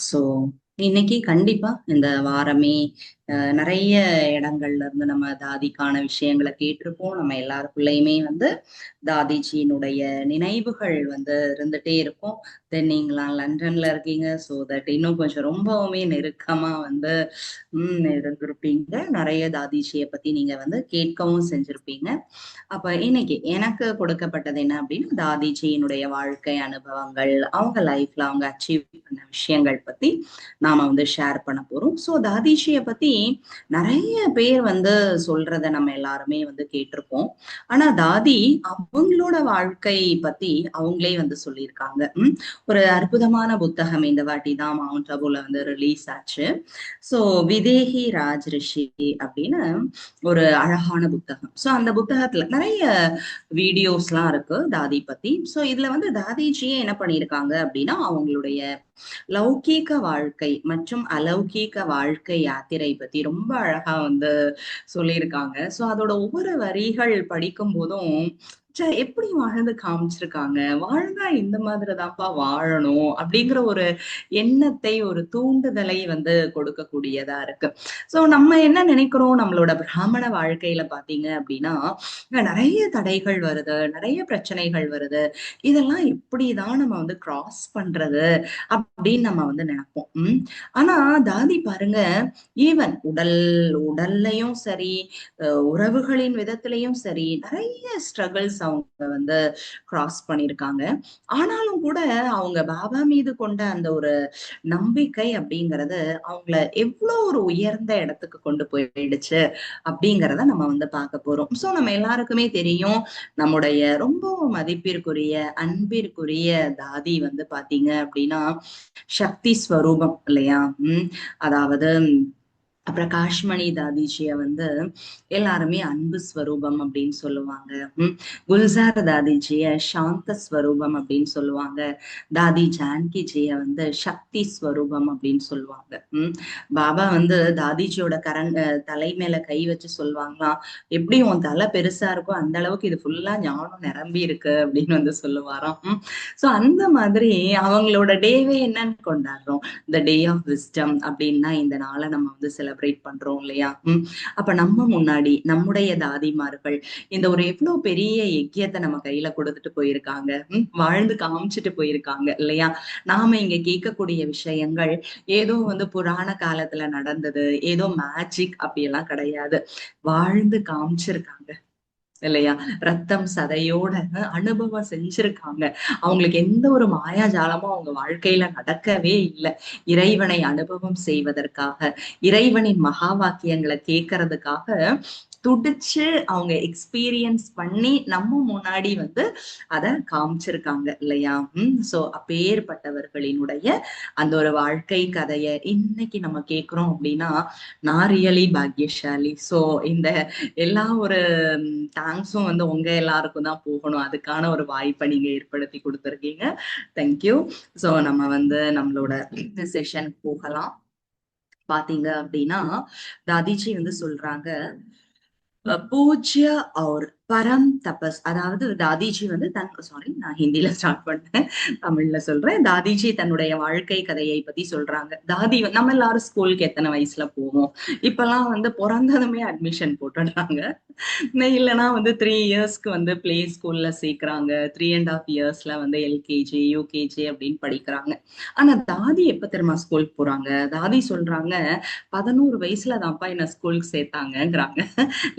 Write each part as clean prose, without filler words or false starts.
So இன்னைக்கு கண்டிப்பா இந்த வாரமே நிறைய இடங்கள்ல இருந்து நம்ம தாதிக்கான விஷயங்களை கேட்டிருப்போம். நம்ம எல்லாருக்குள்ளயுமே தாதிஜியினுடைய நினைவுகள் இருந்துட்டே இருக்கும். தென் நீங்களாம் லண்டன்ல இருக்கீங்க, ஸோ தட் இன்னும் கொஞ்சம் ரொம்பவுமே நெருக்கமா இருந்திருப்பீங்க. நிறைய தாதிஜியை பத்தி நீங்க கேட்கவும் செஞ்சிருப்பீங்க. அப்ப இன்னைக்கு எனக்கு கொடுக்கப்பட்டது என்ன அப்படின்னா, தாதிஜியினுடைய வாழ்க்கை அனுபவங்கள், அவங்க லைஃப்ல அவங்க அச்சீவ் பண்ண விஷயங்கள் பத்தி நாம ஷேர் பண்ண போறோம். சோ தாதிஜியை பத்தி நிறைய பேர் சொல்றத நம்ம எல்லாருமே கேட்டிருப்போம். ஆனா தாதி அவங்களோட வாழ்க்கை பத்தி அவங்களே சொல்லியிருக்காங்க. ஒரு அற்புதமான புத்தகம் இந்த வாட்டி தான் மவுண்ட் அபுல ரிலீஸ் ஆச்சு. சோ விதேகி ராஜ் ரிஷி அப்படின்னு ஒரு அழகான புத்தகம். சோ அந்த புத்தகத்துல நிறைய வீடியோஸ் எல்லாம் இருக்கு தாதி பத்தி. சோ இதுல தாதிஜியே என்ன பண்ணிருக்காங்க அப்படின்னா, அவங்களுடைய லௌகீக வாழ்க்கை மற்றும் அலௌகீக வாழ்க்கை யாத்திரை பத்தி ரொம்ப அழகா சொல்லியிருக்காங்க. சோ அதோட ஒவ்வொரு வரிகள் படிக்கும் போதும் எப்படி வாழ்ந்து காமிச்சிருக்காங்க, வாழ்ந்தா இந்த மாதிரிதான்ப்பா வாழணும் அப்படிங்கிற ஒரு எண்ணத்தை, ஒரு தூண்டுதலை கொடுக்கக்கூடியதா இருக்கு. சோ நம்ம என்ன நினைக்கிறோம், நம்மளோட பிராமண வாழ்க்கையில பாத்தீங்க அப்படின்னா நிறைய தடைகள் வருது, நிறைய பிரச்சனைகள் வருது, இதெல்லாம் எப்படிதான் நம்ம கிராஸ் பண்றது அப்படின்னு நம்ம நினைப்போம். ஆனா தாதி பாருங்க, ஈவன் உடல்லையும் சரி, உறவுகளின் விதத்திலையும் சரி, நிறைய ஸ்ட்ரகிள்ஸ் அவங்க கிராஸ் பண்ணிருக்காங்க. ஆனாலும் கூட அவங்க பாபா மீது கொண்ட அந்த ஒரு நம்பிக்கை அப்படிங்கறது அவங்கள எவ்வளவு ஒரு உயர்ந்த இடத்துக்கு கொண்டு போயிடுச்சு அப்படிங்கிறத நம்ம பார்க்க போறோம். சோ நம்ம எல்லாருக்குமே தெரியும், நம்முடைய ரொம்பவும் மதிப்பிற்குரிய அன்பிற்குரிய தாதி பாத்தீங்க அப்படின்னா சக்தி ஸ்வரூபம் இல்லையா. அதாவது பிரகாஷ்மணி தாதிஜிய எல்லாருமே அன்பு ஸ்வரூபம் அப்படின்னு சொல்லுவாங்க. குல்சார் தாதிஜிய சாந்த ஸ்வரூபம் அப்படின்னு சொல்லுவாங்க. தாதி ஜான்கிஜிய சக்தி ஸ்வரூபம் அப்படின்னு சொல்லுவாங்க. பாபா தாதிஜியோட தலை மேல கை வச்சு சொல்லுவாங்களாம், எப்படி உன் தலை பெருசா இருக்கோ அந்த அளவுக்கு இது ஃபுல்லா ஞானம் நிரம்பி இருக்கு அப்படின்னு சொல்லுவாராம். சோ அந்த மாதிரி அவங்களோட டேவே என்னன்னு கொண்டாடுறோம், இந்த டே ஆஃப் விஸ்டம் அப்படின்னா இந்த நாளை நம்ம செலிப்ரேட் பண்றோம் இல்லையா. அப்ப நம்ம முன்னாடி நம்முடைய தாதிமார்கள் இந்த ஒரு எவ்வளவு பெரிய யக்கியத்தை நம்ம கையில கொடுத்துட்டு போயிருக்காங்க, வாழ்ந்து காமிச்சிட்டு போயிருக்காங்க இல்லையா. நாம இங்க கேட்கக்கூடிய விஷயங்கள் ஏதோ புராண காலத்துல நடந்தது, ஏதோ மேஜிக் அப்படியெல்லாம் கிடையாது, வாழ்ந்து காமிச்சிருக்காங்க இல்லையா. ரத்தம் சதையோட அனுபவம் செஞ்சிருக்காங்க. அவங்களுக்கு எந்த ஒரு மாயாஜாலமும் அவங்க வாழ்க்கையில நடக்கவே இல்லை. இறைவனை அனுபவம் செய்வதற்காக, இறைவனின் மகா வாக்கியங்களை கேட்கறதுக்காக துடிச்சு அவங்க எக்ஸ்பீரியன்ஸ் பண்ணி நம்ம முன்னாடி அத காமிச்சிருக்காங்க இல்லையா. சோ அப்பேற்பட்டவர்களினுடைய அந்த ஒரு வாழ்க்கை கதைய இன்னைக்கு நம்ம கேக்குறோம் அப்படின்னா நான் ரியலி பாக்யசாலி. சோ இந்த எல்லா ஒரு தேங்க்ஸும் உங்க எல்லாருக்கும் தான் போகணும். அதுக்கான ஒரு வாய்ப்பை நீங்க ஏற்படுத்தி கொடுத்துருக்கீங்க. தேங்க்யூ. சோ நம்ம நம்மளோட செஷன் போகலாம். பாத்தீங்க அப்படின்னா தாதிஜி சொல்றாங்க, பூஜ்ய और பரம் தபஸ். அதாவது தாதிஜி சாரி நான் ஹிந்தில ஸ்டார்ட் பண்ணேன், தமிழ்ல சொல்றேன். தாதிஜி தன்னுடைய வாழ்க்கை கதையை பத்தி சொல்றாங்க. தாதி நம்ம எல்லாரும் ஸ்கூலுக்கு எத்தனை வயசுல போவோம், இப்பெல்லாம் பிறந்ததுமே அட்மிஷன் போட்டுடுறாங்க. இல்லைன்னா 3 இயர்ஸ்க்கு பிளே ஸ்கூல்ல சேர்க்கிறாங்க, 3.5 இயர்ஸ்ல எல்கேஜி யூகேஜி அப்படின்னு படிக்கிறாங்க. ஆனா தாதி எப்ப தெரியுமா ஸ்கூலுக்கு போறாங்க, தாதி சொல்றாங்க 11 வயசுல தான்ப்பா என்ன ஸ்கூலுக்கு சேர்த்தாங்கிறாங்க.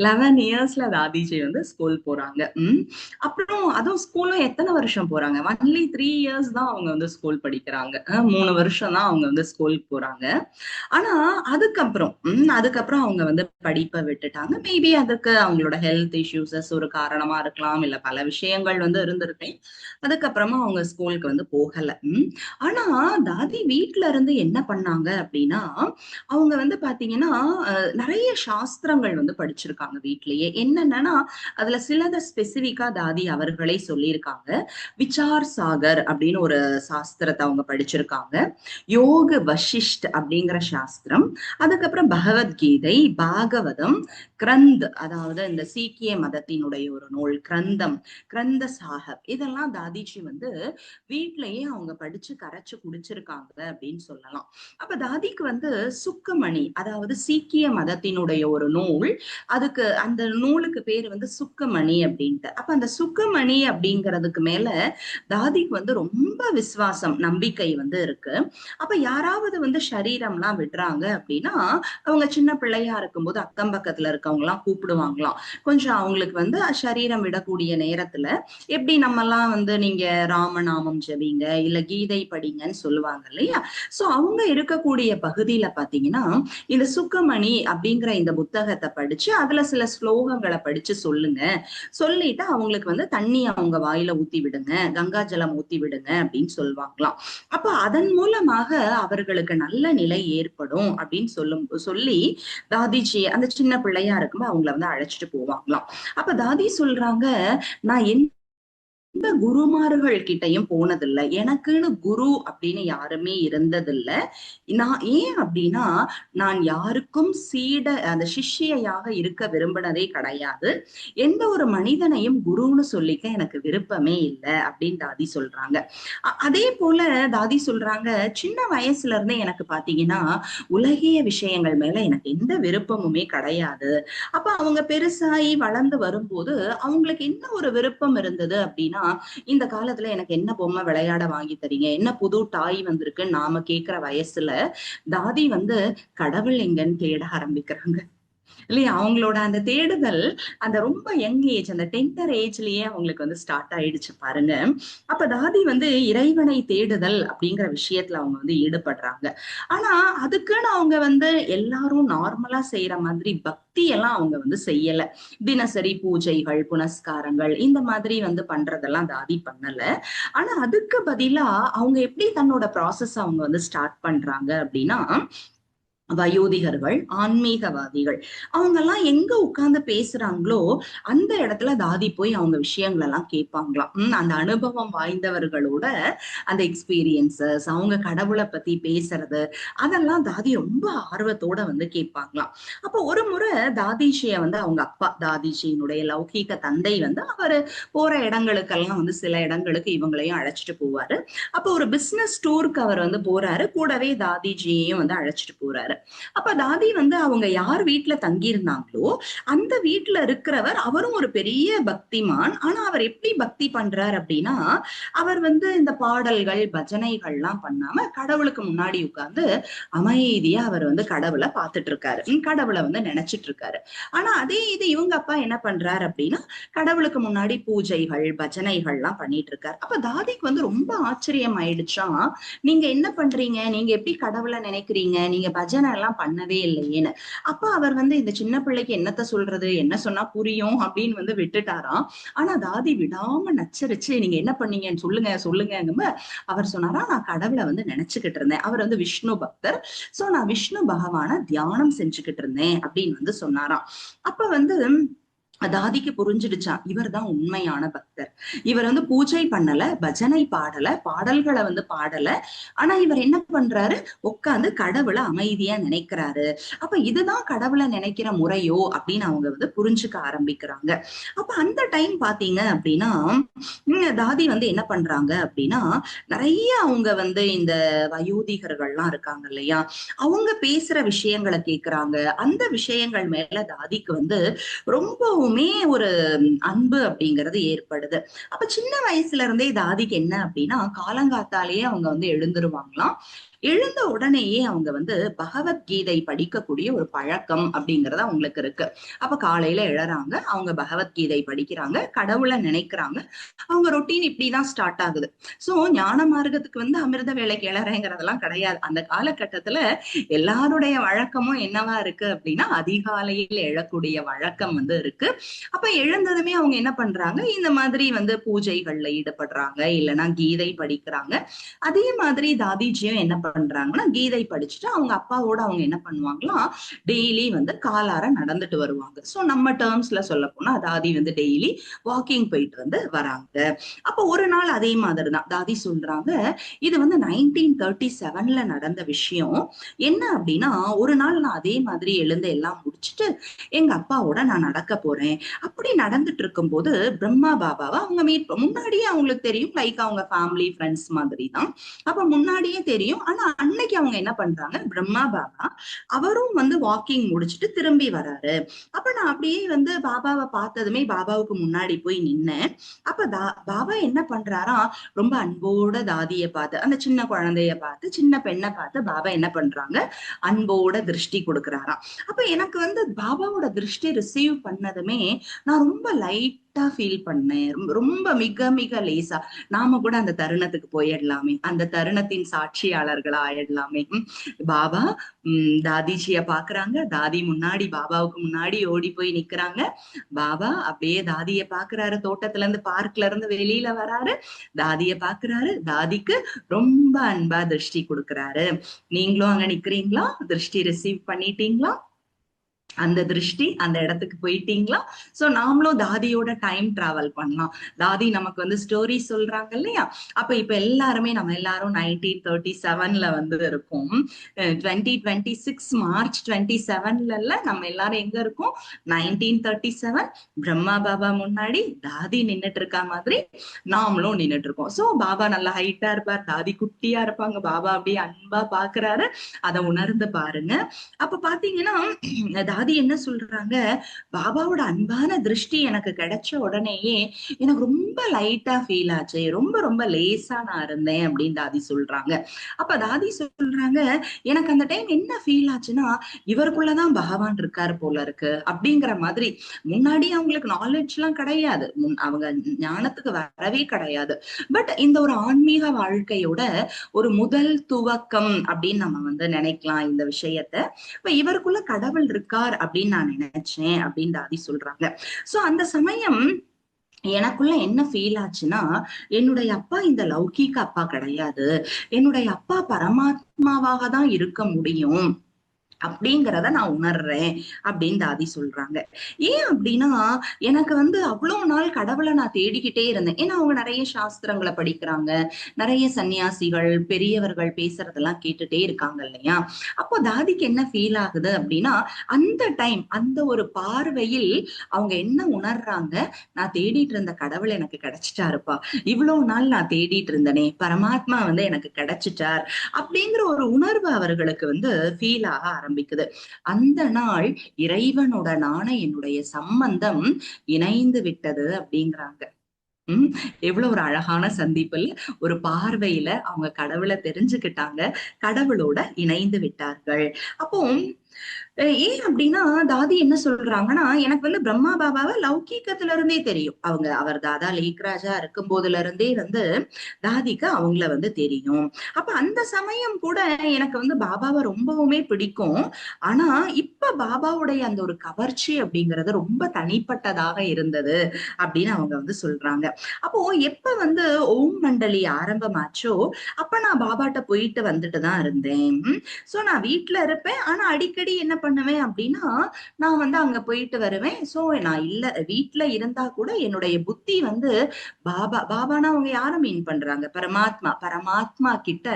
11 இயர்ஸ்ல தாதிஜி ஸ்கூல் போறாங்க. அப்புறம் அதுவும் ஸ்கூலும் எத்தனை வருஷம் போறாங்க, ஒன்லி 3 இயர்ஸ் தான் அவங்க ஸ்கூல் படிக்கிறாங்க. 3 வருஷம் தான் அவங்க ஸ்கூலுக்கு போறாங்க. ஆனா அதுக்கப்புறம் அவங்க படிப்பை விட்டுட்டாங்க. மேபி அதுக்கு அவங்களோட ஹெல்த் இஷ்யூஸஸ் ஒரு காரணமா இருக்கலாம், இல்ல பல விஷயங்கள் இருந்திருக்கேன். அதுக்கப்புறமா அவங்க ஸ்கூலுக்கு போகல. ஆனா தாதி வீட்டுல இருந்து என்ன பண்ணாங்க அப்படின்னா, அவங்க பாத்தீங்கன்னா நிறைய சாஸ்திரங்கள் படிச்சிருக்காங்க வீட்லயே. என்னன்னா அது அதுல சிலத ஸ்பெசிபிக்கா தாதி அவர்களே சொல்லியிருக்காங்க. விசார் சாகர் அப்படின்னு ஒரு சாஸ்திரத்தை அவங்க படிச்சிருக்காங்க. யோக வசிஷ்ட் அப்படிங்கிற சாஸ்திரம், அதுக்கப்புறம் பகவத்கீதை, பாகவதம், கிரந்த் அதாவது இந்த சீக்கிய மதத்தினுடைய ஒரு நூல் கிரந்த சாஹப், இதெல்லாம் தாதிஜி வந்து வீட்லயே அவங்க படிச்சு கரைச்சு குடிச்சிருக்காங்க அப்படின்னு சொல்லலாம். அப்ப தாதிக்கு வந்து சுக்கமணி, அதாவது சீக்கிய மதத்தினுடைய ஒரு நூல், அதுக்கு அந்த நூலுக்கு பேரு வந்து சுக்கமணி அப்படின்ட்டு. அப்ப அந்த சுக்கமணி அப்படிங்கிறதுக்கு மேல தாதிக்கு வந்து ரொம்ப விசுவாசம், நம்பிக்கை வந்து இருக்கு. அப்ப யாராவது வந்து சரீரம்லாம் விடுறாங்க அப்படின்னா, அவங்க சின்ன பிள்ளையா இருக்கும்போது அக்கம் பக்கத்துல இருக்கவங்க எல்லாம் கூப்பிடுவாங்களாம். கொஞ்சம் அவங்களுக்கு வந்து சரீரம் விடக்கூடிய நேரத்துல எப்படி நம்ம எல்லாம் வந்து நீங்க ராமநாமம் ஜெபிங்க இல்ல கீதை படிங்கன்னு சொல்லுவாங்க இல்லையா? சோ அவங்க இருக்கக்கூடிய பகுதியில பாத்தீங்கன்னா, இந்த சுக்கமணி அப்படிங்கிற இந்த புத்தகத்தை படிச்சு அதுல சில ஸ்லோகங்களை படிச்சு சொல்லுங்க, சொல்லிட்டு அவங்களுக்கு வந்து தண்ணி அவங்க வாயில ஊத்தி விடுங்க, கங்கா ஜலம் ஊத்தி விடுங்க அப்படின்னு சொல்லுவாங்களாம். அப்ப அதன் மூலமாக அவர்களுக்கு நல்ல நிலை ஏற்படும் அப்படின்னு சொல்லி தாதிஜி அந்த சின்ன பிள்ளையா இருக்கும்போது அவங்கள வந்து அழைச்சிட்டு போவாங்களாம். அப்ப தாதி சொல்றாங்க, நான் எந்த குருமார்கள் கிட்டையும் போனதில்லை, எனக்குன்னு குரு அப்படின்னு யாருமே இருந்ததில்ல. நான் ஏன் அப்படின்னா, நான் யாருக்கும் அந்த சிஷ்யையாக இருக்க விரும்பினதே கிடையாது. எந்த ஒரு மனிதனையும் குருன்னு சொல்லிக்க எனக்கு விருப்பமே இல்லை அப்படின்னு தாதி சொல்றாங்க. அதே போல தாதி சொல்றாங்க, சின்ன வயசுல இருந்தே எனக்கு பாத்தீங்கன்னா உலகிய விஷயங்கள் மேல எனக்கு எந்த விருப்பமுமே கிடையாது. அப்ப அவங்க பெருசாகி வளர்ந்து வரும்போது அவங்களுக்கு என்ன ஒரு விருப்பம் இருந்தது அப்படின்னா, இந்த காலத்துல எனக்கு என்ன பொம்மை விளையாட வாங்கி தரீங்க, என்ன புது டாய் வந்திருக்குன்னு நாம கேக்குற வயசுல தாதி வந்து கடவுள் எங்கன்னு தேட ஆரம்பிக்கிறாங்க இல்லையா? அவங்களோட அந்த தேடுதல் அந்த ரொம்ப யங் ஏஜ், அந்த டென்டர் ஏஜ்லயே அவங்களுக்கு வந்து ஸ்டார்ட் ஆயிடுச்சு பாருங்க. அப்ப தாதி வந்து இறைவனை தேடுதல் அப்படிங்கிற விஷயத்துல அவங்க வந்து ஈடுபடுறாங்க. ஆனா அதுக்குன்னு அவங்க வந்து எல்லாரும் நார்மலா செய்யற மாதிரி பக்தி எல்லாம் அவங்க வந்து செய்யல. தினசரி பூஜைகள், புனஸ்காரங்கள் இந்த மாதிரி வந்து பண்றதெல்லாம் தாதி பண்ணல. ஆனா அதுக்கு பதிலா அவங்க எப்படி தன்னோட ப்ராசஸ் அவங்க வந்து ஸ்டார்ட் பண்றாங்க அப்படின்னா, வயோதிகர்கள், ஆன்மீகவாதிகள் அவங்க எல்லாம் எங்க உட்கார்ந்து பேசுறாங்களோ அந்த இடத்துல தாதி போய் அவங்க விஷயங்கள் எல்லாம் கேட்பாங்களாம். அந்த அனுபவம் வாய்ந்தவர்களோட அந்த எக்ஸ்பீரியன்சஸ், அவங்க கடவுளை பத்தி பேசுறது, அதெல்லாம் தாதி ரொம்ப ஆர்வத்தோட வந்து கேட்பாங்களாம். அப்போ ஒரு முறை தாதிஜிய வந்து அவங்க அப்பா, தாதிஜியினுடைய லௌகீக தந்தை வந்து அவரு போற இடங்களுக்கெல்லாம் வந்து சில இடங்களுக்கு இவங்களையும் அழைச்சிட்டு போவாரு. அப்போ ஒரு பிசினஸ் டூருக்கு அவர் வந்து போறாரு, கூடவே தாதிஜியையும் வந்து அழைச்சிட்டு போறாரு. அப்ப தாதி வந்து அவங்க யார் வீட்டுல தங்கி இருந்தாங்களோ அந்த வீட்டுல இருக்கிறவர் அவரும் ஒரு பெரிய பக்திமான். ஆனா அவர் எப்படி பக்தி பண்றார் அப்படின்னா, அவர் வந்து இந்த பாடல்கள் பஜனைகள் எல்லாம் பண்ணாம கடவுளுக்கு முன்னாடி உட்கார்ந்து அமைதியா அவர் வந்து கடவுளை பார்த்துட்டு இருக்காரு, கடவுளை வந்து நினைச்சிட்டு இருக்காரு. ஆனா அதே இது இவங்க அப்பா என்ன பண்றாரு அப்படின்னா, கடவுளுக்கு முன்னாடி பூஜைகள் பஜனைகள் எல்லாம் பண்ணிட்டு இருக்காரு. அப்ப தாதிக்கு வந்து ரொம்ப ஆச்சரியம் ஆயிடுச்சா, நீங்க என்ன பண்றீங்க, நீங்க எப்படி கடவுளை நினைக்கிறீங்க, நீங்க பஜனை எல்லாம் பண்ணவே இல்லையேன்னு. அப்ப அவர் வந்து இந்த சின்ன பிள்ளைக்கு என்னத்த சொல்றது, என்ன சொன்னா புரியும் அப்படின்னு வந்து விட்டுட்டாராம். ஆனா தாதி விடாம நச்சரிச்சு, நீங்க என்ன பண்ணீங்கன்னு சொல்லுங்க சொல்லுங்க. அவர் சொன்னாரா, நான் கடவுளை வந்து நினைச்சுக்கிட்டு இருந்தேன். அவர் வந்து விஷ்ணு பக்தர். சோ நான் விஷ்ணு பகவான தியானம் செஞ்சுக்கிட்டு இருந்தேன் அப்படின்னு வந்து சொன்னாராம். அப்ப வந்து தாதிக்கு புரிஞ்சிடுச்சான், இவர் தான் உண்மையான பக்தர். இவர் வந்து பூஜை பண்ணல, பஜனை பாடல, பாடல்களை வந்து பாடல. ஆனா இவர் என்ன பண்றாரு, உட்கார்ந்து கடவுளை அமைதியா நினைக்கிறாரு. அப்ப இதுதான் கடவுளை நினைக்கிற முறையோ அப்படின்னு அவங்க வந்து புரிஞ்சுக்க ஆரம்பிக்கிறாங்க. அப்ப அந்த டைம் பாத்தீங்க அப்படின்னா, தாதி வந்து என்ன பண்றாங்க அப்படின்னா, நிறைய அவங்க வந்து இந்த வயோதிகர்கள்லாம் இருக்காங்க இல்லையா, அவங்க பேசுற விஷயங்களை கேக்குறாங்க. அந்த விஷயங்கள் மேல தாதிக்கு வந்து ரொம்பவுமே ஒரு அன்பு அப்படிங்கிறது ஏற்படுது. அப்ப சின்ன வயசுல இருந்தே தாதிக்கு என்ன அப்படின்னா, காலங்காத்தாலேயே அவங்க வந்து எழுந்துருவாங்களாம். எழுந்த உடனேயே அவங்க வந்து பகவத்கீதை படிக்கக்கூடிய ஒரு பழக்கம் அப்படிங்கறது அவங்களுக்கு இருக்கு. அப்ப காலையில எழறாங்க, அவங்க பகவத்கீதை படிக்கிறாங்க, கடவுளை நினைக்கிறாங்க. அவங்க ரொட்டீன் இப்படிதான் ஸ்டார்ட் ஆகுது. சோ ஞான மார்க்கத்துக்கு வந்து அமிர்த வேலைக்கு எழறேங்கிறதெல்லாம் கிடையாது. அந்த காலகட்டத்துல எல்லாருடைய வழக்கமும் என்னவா இருக்கு அப்படின்னா, அதிகாலையில் எழக்கூடிய வழக்கம் வந்து இருக்கு. அப்ப எழுந்ததுமே அவங்க என்ன பண்றாங்க, இந்த மாதிரி வந்து பூஜைகள்ல ஈடுபடுறாங்க, இல்லைன்னா கீதை படிக்கிறாங்க. அதே மாதிரி தாதிஜியும் என்ன பண்றாங்கன்னா கீதை படிச்சுட்டு அவங்க அப்பாவோட அவங்க என்ன பண்ணுவாங்களா, டெய்லி வந்து காலார நடந்துட்டு வருவாங்க. சோ நம்ம டேர்ம்ஸ்ல சொல்ல போனா தாதி வந்து டெய்லி வாக்கிங் போயிட்டு வந்து வராங்க. அப்ப ஒரு நாள் அதே மாதிரிதான் தாதி சொல்றாங்க, இது வந்து 1937ல நடந்த விஷயம். என்ன அப்படின்னா, ஒரு நாள் நான் அதே மாதிரி எழுந்து எல்லாம் முடிச்சுட்டு எங்க அப்பாவோட நான் நடக்க போறேன். அப்படி நடந்துட்டு இருக்கும்போது பிரம்மா பாபாவை அவங்க மீட் முன்னாடியே அவங்களுக்கு தெரியும். லைக் அவங்க ஃபேமிலி ஃப்ரெண்ட்ஸ் மாதிரி தான். அப்ப முன்னாடியே தெரியும். ஆனா அன்னைக்கு அவங்க என்ன பண்றாங்க, பிரம்மா பாபா அவரும் வந்து வாக்கிங் முடிச்சுட்டு திரும்பி வராரு. அப்ப நான் அப்படியே வந்து பாபாவை பார்த்ததுமே பாபாவுக்கு முன்னாடி போய் நின்னேன். அப்ப பாபா என்ன பண்றாராம், ரொம்ப அன்போட தாதிய பார்த்து, அந்த சின்ன குழந்தைய பார்த்து, சின்ன பெண்ணை பார்த்து பாபா என்ன பண்றாங்க, அன்போட திருஷ்டி கொடுக்குறாராம். அப்ப எனக்கு வந்து பாபாவோட திருஷ்டி ரிசீவ் பண்ணதுமே நான் ரொம்ப லைட்டா ஃபீல் பண்ணேன். ரொம்ப மிக மிக லேசா. நாம கூட அந்த தருணத்துக்கு போயிடலாமே, அந்த தருணத்தின் சாட்சியாளர்களா ஆயிடலாமே. பாபா தாதிஜிய பாக்குறாங்க. தாதி முன்னாடி பாபாவுக்கு முன்னாடி ஓடி போய் நிக்கிறாங்க. பாபா அப்படியே தாதிய பாக்குறாரு. தோட்டத்துல இருந்து பார்க்ல இருந்து வெளியில வராரு. தாதிய பாக்குறாரு. தாதிக்கு ரொம்ப அன்பா திருஷ்டி கொடுக்குறாரு. நீங்களும் அங்க நிக்கிறீங்களா? திருஷ்டி ரிசீவ் பண்ணிட்டீங்களா? அந்த திருஷ்டி அந்த இடத்துக்கு போயிட்டீங்களா? சோ நாமளும் தாதியோட டைம் டிராவல் பண்ணலாம். தாதி நமக்கு வந்து ஸ்டோரி சொல்றாங்க இல்லையா? அப்ப இப்ப எல்லாருமே நம்ம எல்லாரும் 1937ல வந்து இருக்கோம். 2026 மார்ச் 27ல நம்ம எல்லாரும் எங்க இருக்கோம்? 1937 பிரம்மா பாபா முன்னாடி தாதி நின்னுட்டு இருக்கா மாதிரி நாமளும் நின்னுட்டு இருக்கோம். சோ பாபா நல்லா ஹைட்டா இருப்பார், தாதி குட்டியா இருப்பாங்க. பாபா அப்படியே அன்பா பாக்குறாரு. அதை உணர்ந்து பாருங்க. அப்ப பாத்தீங்கன்னா தாதி என்ன சொல்றாங்க, பாபாவோட அன்பான திருஷ்டி எனக்கு கிடைச்ச உடனேயே எனக்கு ரொம்ப லைட்டா ஃபீல் ஆச்சு, ரொம்ப ரொம்ப லேசா நான் இருந்தேன் அப்படின்னு தாதி சொல்றாங்க. அப்ப தாதி சொல்றாங்க, எனக்கு அந்த டைம் என்ன ஃபீல் ஆச்சுன்னா, இவருக்குள்ளதான் பகவான் இருக்காரு போல இருக்கு அப்படிங்கிற மாதிரி. முன்னாடி அவங்களுக்கு நாலேஜ் எல்லாம் கிடையாது, அவங்க ஞானத்துக்கு வரவே கிடையாது. பட் இந்த ஒரு ஆன்மீக வாழ்க்கையோட ஒரு முதல் துவக்கம் அப்படின்னு நம்ம வந்து நினைக்கலாம் இந்த விஷயத்த. இப்ப இவருக்குள்ள கடவுள் இருக்கார் அப்படின்னு நான் நினைச்சேன் அப்படின்னு தாதி சொல்றாங்க. சோ அந்த சமயம் எனக்குள்ள என்ன ஃபீல் ஆச்சுன்னா, என்னுடைய அப்பா இந்த லௌகீக அப்பா கிடையாது, என்னுடைய அப்பா பரமாத்மாவாக தான் இருக்க முடியும் அப்படிங்கிறத நான் உணர்றேன் அப்படின்னு தாதி சொல்றாங்க. ஏன் அப்படின்னா, எனக்கு வந்து அவ்வளவு நாள் கடவுளை நான் தேடிக்கிட்டே இருந்தேன். ஏன்னா அவங்க நிறைய சாஸ்திரங்களை படிக்கிறாங்க, நிறைய சன்னியாசிகள் பெரியவர்கள் பேசுறதெல்லாம் கேட்டுட்டே இருக்காங்க இல்லையா? அப்போ தாதிக்கு என்ன ஃபீல் ஆகுது அப்படின்னா, அந்த டைம் அந்த ஒரு பார்வையில் அவங்க என்ன உணர்றாங்க, நான் தேடிட்டு இருந்த கடவுள் எனக்கு கிடைச்சிட்டாருப்பா, இவ்வளவு நாள் நான் தேடிட்டு இருந்தனே பரமாத்மா வந்து எனக்கு கிடைச்சிட்டார் அப்படிங்கிற ஒரு உணர்வு அவர்களுக்கு வந்து ஃபீல் ஆக ஆரம்பிக்குது. அந்த நாள் இறைவனுடனான என்னுடைய சம்பந்தம் இணைந்து விட்டது அப்படிங்கிறாங்க. எவ்வளவு ஒரு அழகான சந்திப்பில் ஒரு பார்வையில அவங்க கடவுளை தெரிஞ்சுக்கிட்டாங்க, கடவுளோட இணைந்து விட்டார்கள். அப்போ ஏன் அப்படின்னா தாதி என்ன சொல்றாங்கன்னா, எனக்கு வந்து பிரம்மா பாபாவை லௌகீகத்துல இருந்தே தெரியும். அவர் தாதா லேக்ராஜா இருக்கும் போதுல இருந்தே வந்து தாதிக்கு அவங்கள வந்து தெரியும். அப்ப அந்த சமயம் கூட எனக்கு வந்து பாபாவை ரொம்பவுமே பிடிக்கும். ஆனா இப்ப பாபாவுடைய அந்த ஒரு கவர்ச்சி அப்படிங்கிறது ரொம்ப தனிப்பட்டதாக இருந்தது அப்படின்னு அவங்க வந்து சொல்றாங்க. அப்போ எப்ப வந்து ஓம் மண்டலி ஆரம்பமாச்சோ அப்ப நான் பாபாட்ட போயிட்டு வந்துட்டு தான் இருந்தேன். சோ நான் வீட்டுல இருப்பேன். ஆனா அடிக்கடி என்ன பண்ணுவேன் அப்படின்னா, நான் வந்து அங்க போயிட்டு வருவேன். சோ நான் இல்ல வீட்டுல இருந்தா கூட என்னுடைய புத்தி வந்து பாபானா அவங்க யார மீன் பண்றாங்க, பரமாத்மா பரமாத்மா கிட்ட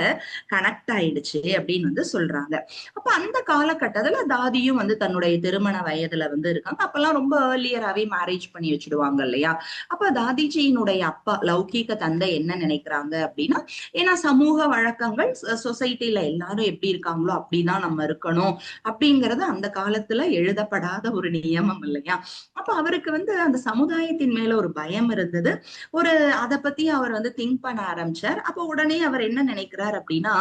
கனெக்ட் ஆயிடுச்சு அப்படின்னு வந்து சொல்றாங்க. அப்ப அந்த காலகட்டத்துல தாதியும் வந்து தன்னுடைய திருமண வயதுல வந்து இருக்காங்க. அப்பெல்லாம் ரொம்ப ஏர்லியராவே மேரேஜ் பண்ணி வச்சிடுவாங்க இல்லையா? அப்ப தாதிஜியினுடைய அப்பா லௌகீக தந்தை என்ன நினைக்கிறாங்க அப்படின்னா, ஏன்னா சமூக வழக்கங்கள் சொசைட்டில எல்லாரும் எப்படி இருக்காங்களோ அப்படிதான் நம்ம இருக்கணும் அப்படிங்கறது அந்த காலத்துல எழுதப்படாத ஒரு நியமம் இல்லையா? அப்ப அவருக்கு வந்து அந்த சமுதாயத்தின் மேல ஒரு பயம் இருந்தது. ஒரு அத பத்தி அவர் வந்து திங்க் பண்ண ஆரம்பிச்சார். அப்ப உடனே அவர் என்ன நினைக்கிறார் அப்படின்னா,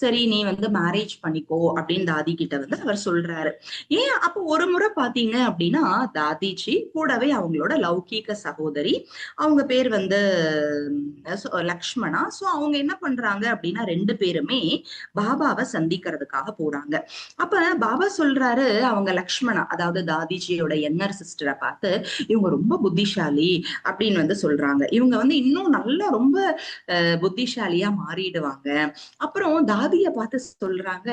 சரி நீ வந்து மேரேஜ் பண்ணிக்கோ அப்படின்னு தாதி கிட்ட வந்து அவர் சொல்றாரு. ஏன் அப்ப ஒரு முறை பாத்தீங்க அப்படின்னா, தாதிஜி கூடவே அவங்களோட லௌகீக சகோதரி, அவங்க பேர் வந்து லக்ஷ்மணா. சோ அவங்க என்ன பண்றாங்க அப்படின்னா, ரெண்டு பேருமே பாபாவை சந்திக்கிறதுக்காக போறாங்க. அப்ப பாபா சொல்றாரு அவங்க லக்ஷ்மணா, அதாவது தாதிஜியோட யங்கர் சிஸ்டரை பார்த்து, இவங்க ரொம்ப புத்திசாலி அப்படின்னு வந்து சொல்றாங்க. இவங்க வந்து இன்னும் நல்லா ரொம்ப புத்திசாலியா மாறிடுவாங்க. அப்புறம் தாதிய பார்த்து சொல்றாங்க,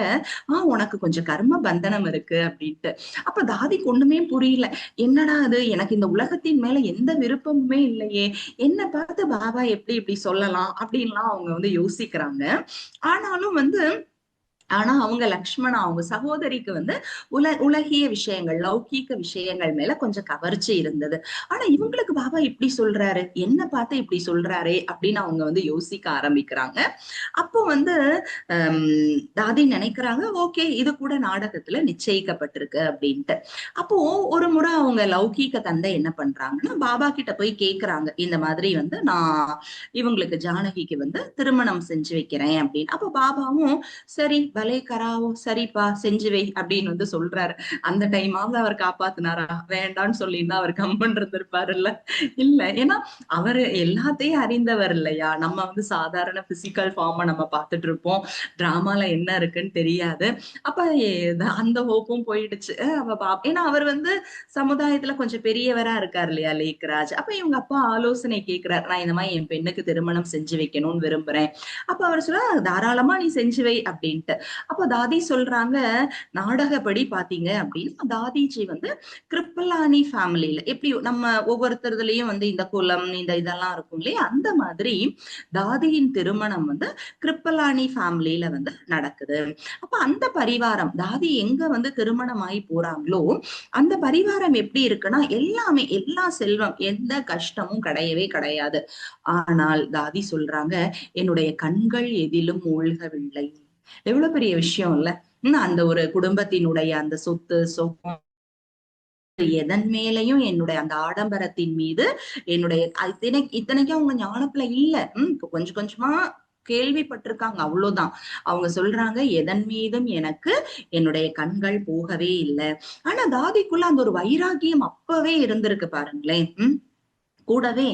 உனக்கு கொஞ்சம் கர்ம பந்தனம் இருக்கு அப்படின்ட்டு. அப்ப தாதிக்கு ஒண்ணுமே புரியல. என்னடா அது, எனக்கு இந்த உலகத்தின் மேல எந்த விருப்பமுமே இல்லையே, என்ன பார்த்து பாபா எப்படி இப்படி சொல்லலாம் அப்படின்லாம் அவங்க வந்து யோசிக்கிறாங்க. ஆனாலும் வந்து அவங்க லக்ஷ்மணா அவங்க சகோதரிக்கு வந்து உலகிய விஷயங்கள், லௌகீக விஷயங்கள் மேல கொஞ்சம் கவர்ச்சி இருந்தது. ஆனா இவங்களுக்கு பாபா இப்படி சொல்றாரு, என்ன பார்த்து இப்படி சொல்றாரே அப்படின்னு அவங்க வந்து யோசிக்க ஆரம்பிக்கிறாங்க. அப்போ வந்து தாதி நினைக்கிறாங்க, ஓகே இது கூட நாடகத்துல நிச்சயிக்கப்பட்டிருக்கு அப்படின்ட்டு. அப்போ ஒரு முறை அவங்க லௌகீக தந்தை என்ன பண்றாங்கன்னா, பாபா கிட்ட போய் கேக்குறாங்க, இந்த மாதிரி வந்து நான் இவங்களுக்கு ஜானகிக்கு வந்து திருமணம் செஞ்சு வைக்கிறேன் அப்படின்னு. அப்போ பாபாவும் சரி பலே கராவோ, சரிப்பா செஞ்சு வை அப்படின்னு வந்து சொல்றாரு. அந்த டைமாவது அவர் காப்பாத்தினாரா? வேண்டான்னு சொல்லியிருந்தா அவர் கம்மன் இருந்திருப்பாருல்ல. இல்ல, ஏன்னா அவரு எல்லாத்தையும் அறிந்தவர் இல்லையா. நம்ம வந்து சாதாரண பிசிக்கல் ஃபார்ம நம்ம பார்த்துட்டு இருப்போம், டிராமால என்ன இருக்குன்னு தெரியாது. அப்ப அந்த ஹோப்பும் போயிடுச்சு. ஏன்னா அவர் வந்து சமுதாயத்துல கொஞ்சம் பெரியவரா இருக்காரு இல்லையா லேக்ராஜ். அப்ப இவங்க அப்பா ஆலோசனை கேட்கிறார், நான் இந்த மாதிரி என் பெண்ணுக்கு திருமணம் செஞ்சு வைக்கணும்னு விரும்புறேன். அப்ப அவர் சொல்ல, தாராளமா நீ செஞ்சு வை அப்படின்ட்டு. அப்ப தாதி சொல்றாங்க, நாடகப்படி பாத்தீங்க அப்படின்னா தாதிஜி வந்து கிருப்பலானி ஃபேமிலியில எப்படி நம்ம ஒவ்வொருத்தருலயும் வந்து இந்த குலம் இந்த இதெல்லாம் இருக்கும் இல்லையா, அந்த மாதிரி தாதியின் திருமணம் வந்து கிருப்பலானி ஃபேமிலியில வந்து நடக்குது. அப்ப அந்த பரிவாரம் தாதி எங்க வந்து திருமணம் ஆகி போறாங்களோ அந்த பரிவாரம் எப்படி இருக்குன்னா, எல்லாமே எல்லா செல்வம் எந்த கஷ்டமும் கிடையவே கிடையாது. ஆனால் தாதி சொல்றாங்க, என்னுடைய கண்கள் எதிலும் மூழ்கவில்லை. எவ்வளவு பெரிய விஷயம் இல்ல. அந்த ஒரு குடும்பத்தினுடைய அந்த சொத்து சொகம் எதன் மேலையும், என்னுடைய அந்த ஆடம்பரத்தின் மீது என்னுடைய இத்தனைக்கும் அவங்க ஞானத்துல இல்ல. கொஞ்சம் கொஞ்சமா கேள்விப்பட்டிருக்காங்க, அவ்வளவுதான். அவங்க சொல்றாங்க, எதன் மீதும் எனக்கு என்னுடைய கண்கள் போகவே இல்லை. ஆனா தாதிக்குள்ள அந்த ஒரு வைராகியம் அப்பவே இருந்திருக்கு பாருங்களேன். கூடவே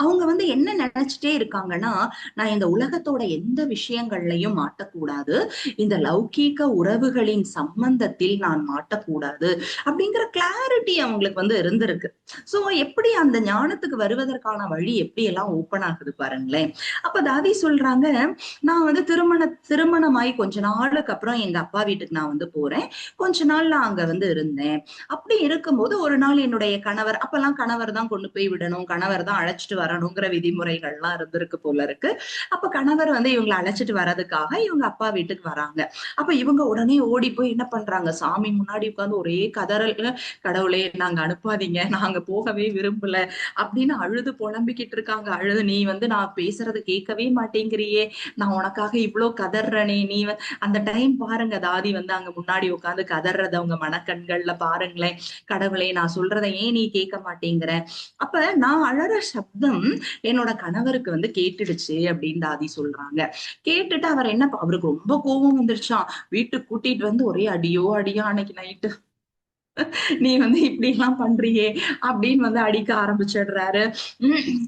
அவங்க வந்து என்ன நினைச்சிட்டே இருக்காங்கன்னா, நான் இந்த உலகத்தோட எந்த விஷயங்கள்லயும் மாட்டக்கூடாது, இந்த லௌகீக உறவுகளின் சம்பந்தத்தில் நான் மாட்டக்கூடாது அப்படிங்கிற கிளாரிட்டி அவங்களுக்கு வந்து இருந்திருக்கு. சோ எப்படி அந்த ஞானத்துக்கு வருவதற்கான வழி எப்படி எல்லாம் ஓப்பன் ஆகுது பாருங்களேன். அப்ப தாதி சொல்றாங்க, நான் வந்து திருமணமாயி கொஞ்ச நாளுக்கு அப்புறம் எங்க அப்பா வீட்டுக்கு நான் வந்து போறேன். கொஞ்ச நாள் நான் அங்க வந்து இருந்தேன். அப்படி இருக்கும்போது ஒரு நாள் என்னுடைய கணவர், அப்பெல்லாம் கணவர் தான் கொண்டு போய் விடணும், கணவர் தான் அழைச்சிட்டு வரணுங்கிற விதிமுறைகள்லாம் இருந்திருக்கு போல இருக்கு. அப்ப கணவர் வந்து இவங்களை அழைச்சிட்டு வர்றதுக்காக இவங்க அப்பா வீட்டுக்கு வராங்க. அப்ப இவங்க உடனே ஓடி போய் என்ன பண்றாங்க, சாமி முன்னாடி உட்கார்ந்து ஒரே கதறல், கடவுளே நாங்க அனுப்பாதீங்க, நாங்க போகவே விரும்பல அப்படின்னு அழுது புலம்பிக்கிட்டு இருக்காங்க. அழுது, நீ வந்து நான் பேசுறது கேட்கவே மாட்டேங்கிறியே, நான் உனக்காக இவ்வளவு கதறனே, நீ அந்த டைம் பாருங்க, தாதி வந்து அங்க முன்னாடி உட்கார்ந்து கதறது அவங்க மனக்கண்கள்ல பாருங்களேன். கடவுளே நான் சொல்றதை ஏன் நீ கேட்க மாட்டேங்கிற. அப்ப நான் அழற சப்தம் என்னோட கணவருக்கு வந்து கேட்டுடுச்சு அப்படின்னு தாதி சொல்றாங்க. கேட்டுட்டு அவர் என்ன, அவருக்கு ரொம்ப கோபம் வந்துருச்சான். வீட்டுக்கு கூட்டிட்டு வந்து ஒரே அடியோ அடியோ அன்னைக்கு நைட்டு, நீ வந்து இப்படி எல்லாம் பண்றியே அப்படின்னு வந்து அடிக்க ஆரம்பிச்சிடுறாரு.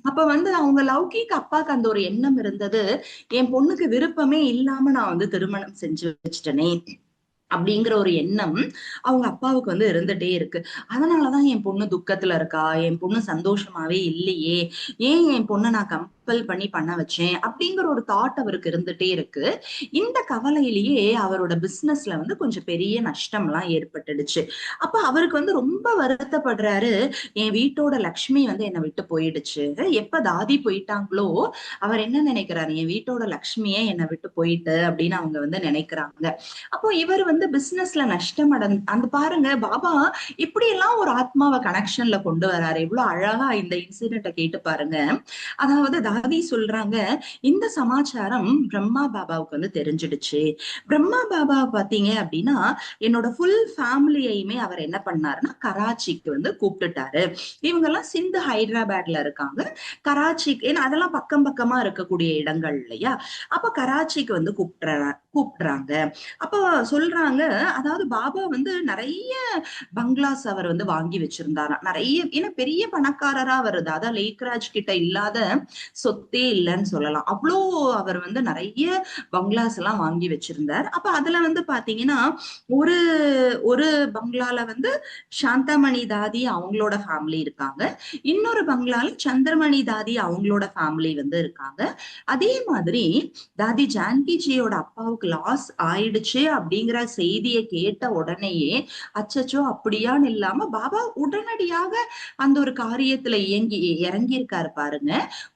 அப்ப வந்து அவங்க லௌகிக்கு அப்பாக்கு அந்த ஒரு எண்ணம் இருந்தது, என் பொண்ணுக்கு விருப்பமே இல்லாம நான் வந்து திருமணம் செஞ்சு வச்சுட்டேனே அப்படிங்கிற ஒரு எண்ணம் அவங்க அப்பாவுக்கு வந்து இருந்துட்டே இருக்கு. அதனாலதான் என் பொண்ணு துக்கத்துல இருக்கா, என் பொண்ணு சந்தோஷமாவே இல்லையே, ஏன் என் பொண்ணை நான் கம்பல் பண்ணி பண்ண வச்சேன் அப்படிங்கிற ஒரு தாட் அவருக்கு இருந்துட்டே இருக்கு. இந்த கவலையிலேயே அவரோட பிசினஸ்ல வந்து கொஞ்சம் பெரிய நஷ்டம் எல்லாம் ஏற்பட்டுடுச்சு. அப்ப அவருக்கு வந்து ரொம்ப வருத்தப்படுறாரு, என் வீட்டோட லக்ஷ்மி வந்து என்னை விட்டு போயிடுச்சு. எப்ப தாதி போயிட்டாங்களோ அவர் என்ன நினைக்கிறாரு, என் வீட்டோட லக்ஷ்மியே என்னை விட்டு போயிட்டு அப்படின்னு அவங்க வந்து நினைக்கிறாங்க. அப்போ இவர் வந்து பிசினஸ்ல நஷ்டம் அந்த பாருங்க, பாபா இப்படி எல்லாம் ஒரு ஆத்மாவை கனெக்ஷன்ல கொண்டு வராரு. எவ்வளவு அழகா இந்த இன்சிடென்ட்டை கேட்டு பாருங்க. அதாவது தாதி சொல்றாங்க, இந்த சமாச்சாரம் பிரம்மா பாபாவுக்கு வந்து தெரிஞ்சிடுச்சு. பிரம்மா பாபா பாத்தீங்க அப்படின்னா என்னோட ஃபுல் ஃபேமிலியையுமே அவர் என்ன பண்ணாருன்னா கராச்சிக்கு வந்து கூப்பிட்டுட்டாரு. இவங்க எல்லாம் சிந்து ஹைதராபாத்ல இருக்காங்க. கராச்சிக்கு, ஏன்னா அதெல்லாம் பக்கம் பக்கமா இருக்கக்கூடிய இடங்கள் இல்லையா. அப்ப கராச்சிக்கு வந்து கூப்பிடுறாங்க. அப்ப சொல்றாங்க, அதாவது பாபா வந்து நிறைய பங்களாஸ் அவர் வந்து வாங்கி வச்சிருந்தாராம். நிறைய, ஏன்னா பெரிய பணக்காரரா வருது. அதான் லேக்ராஜ் கிட்ட இல்லாத சொத்தே இல்லைன்னு சொல்லலாம். அவ்வளோ அவர் வந்து நிறைய பங்களாஸ் எல்லாம் வாங்கி வச்சிருந்தார். அப்ப அதுல வந்து பாத்தீங்கன்னா, ஒரு ஒரு பங்களால வந்து சாந்தாமணி தாதி அவங்களோட ஃபேமிலி இருக்காங்க. இன்னொரு பங்களால சந்திரமணி தாதி அவங்களோட ஃபேமிலி வந்து இருக்காங்க. அதே மாதிரி தாதி ஜானகிஜியோட அப்பாவுக்கு லாஸ் ஆயிடுச்சு அப்படிங்கிற செய்தியை கேட்ட உடனேயே, அச்சச்சோ அப்படியான்னு இல்லாம பாபா உடனடியாக அந்த ஒரு காரியத்துல இறங்கி இருக்காரு பாருங்க.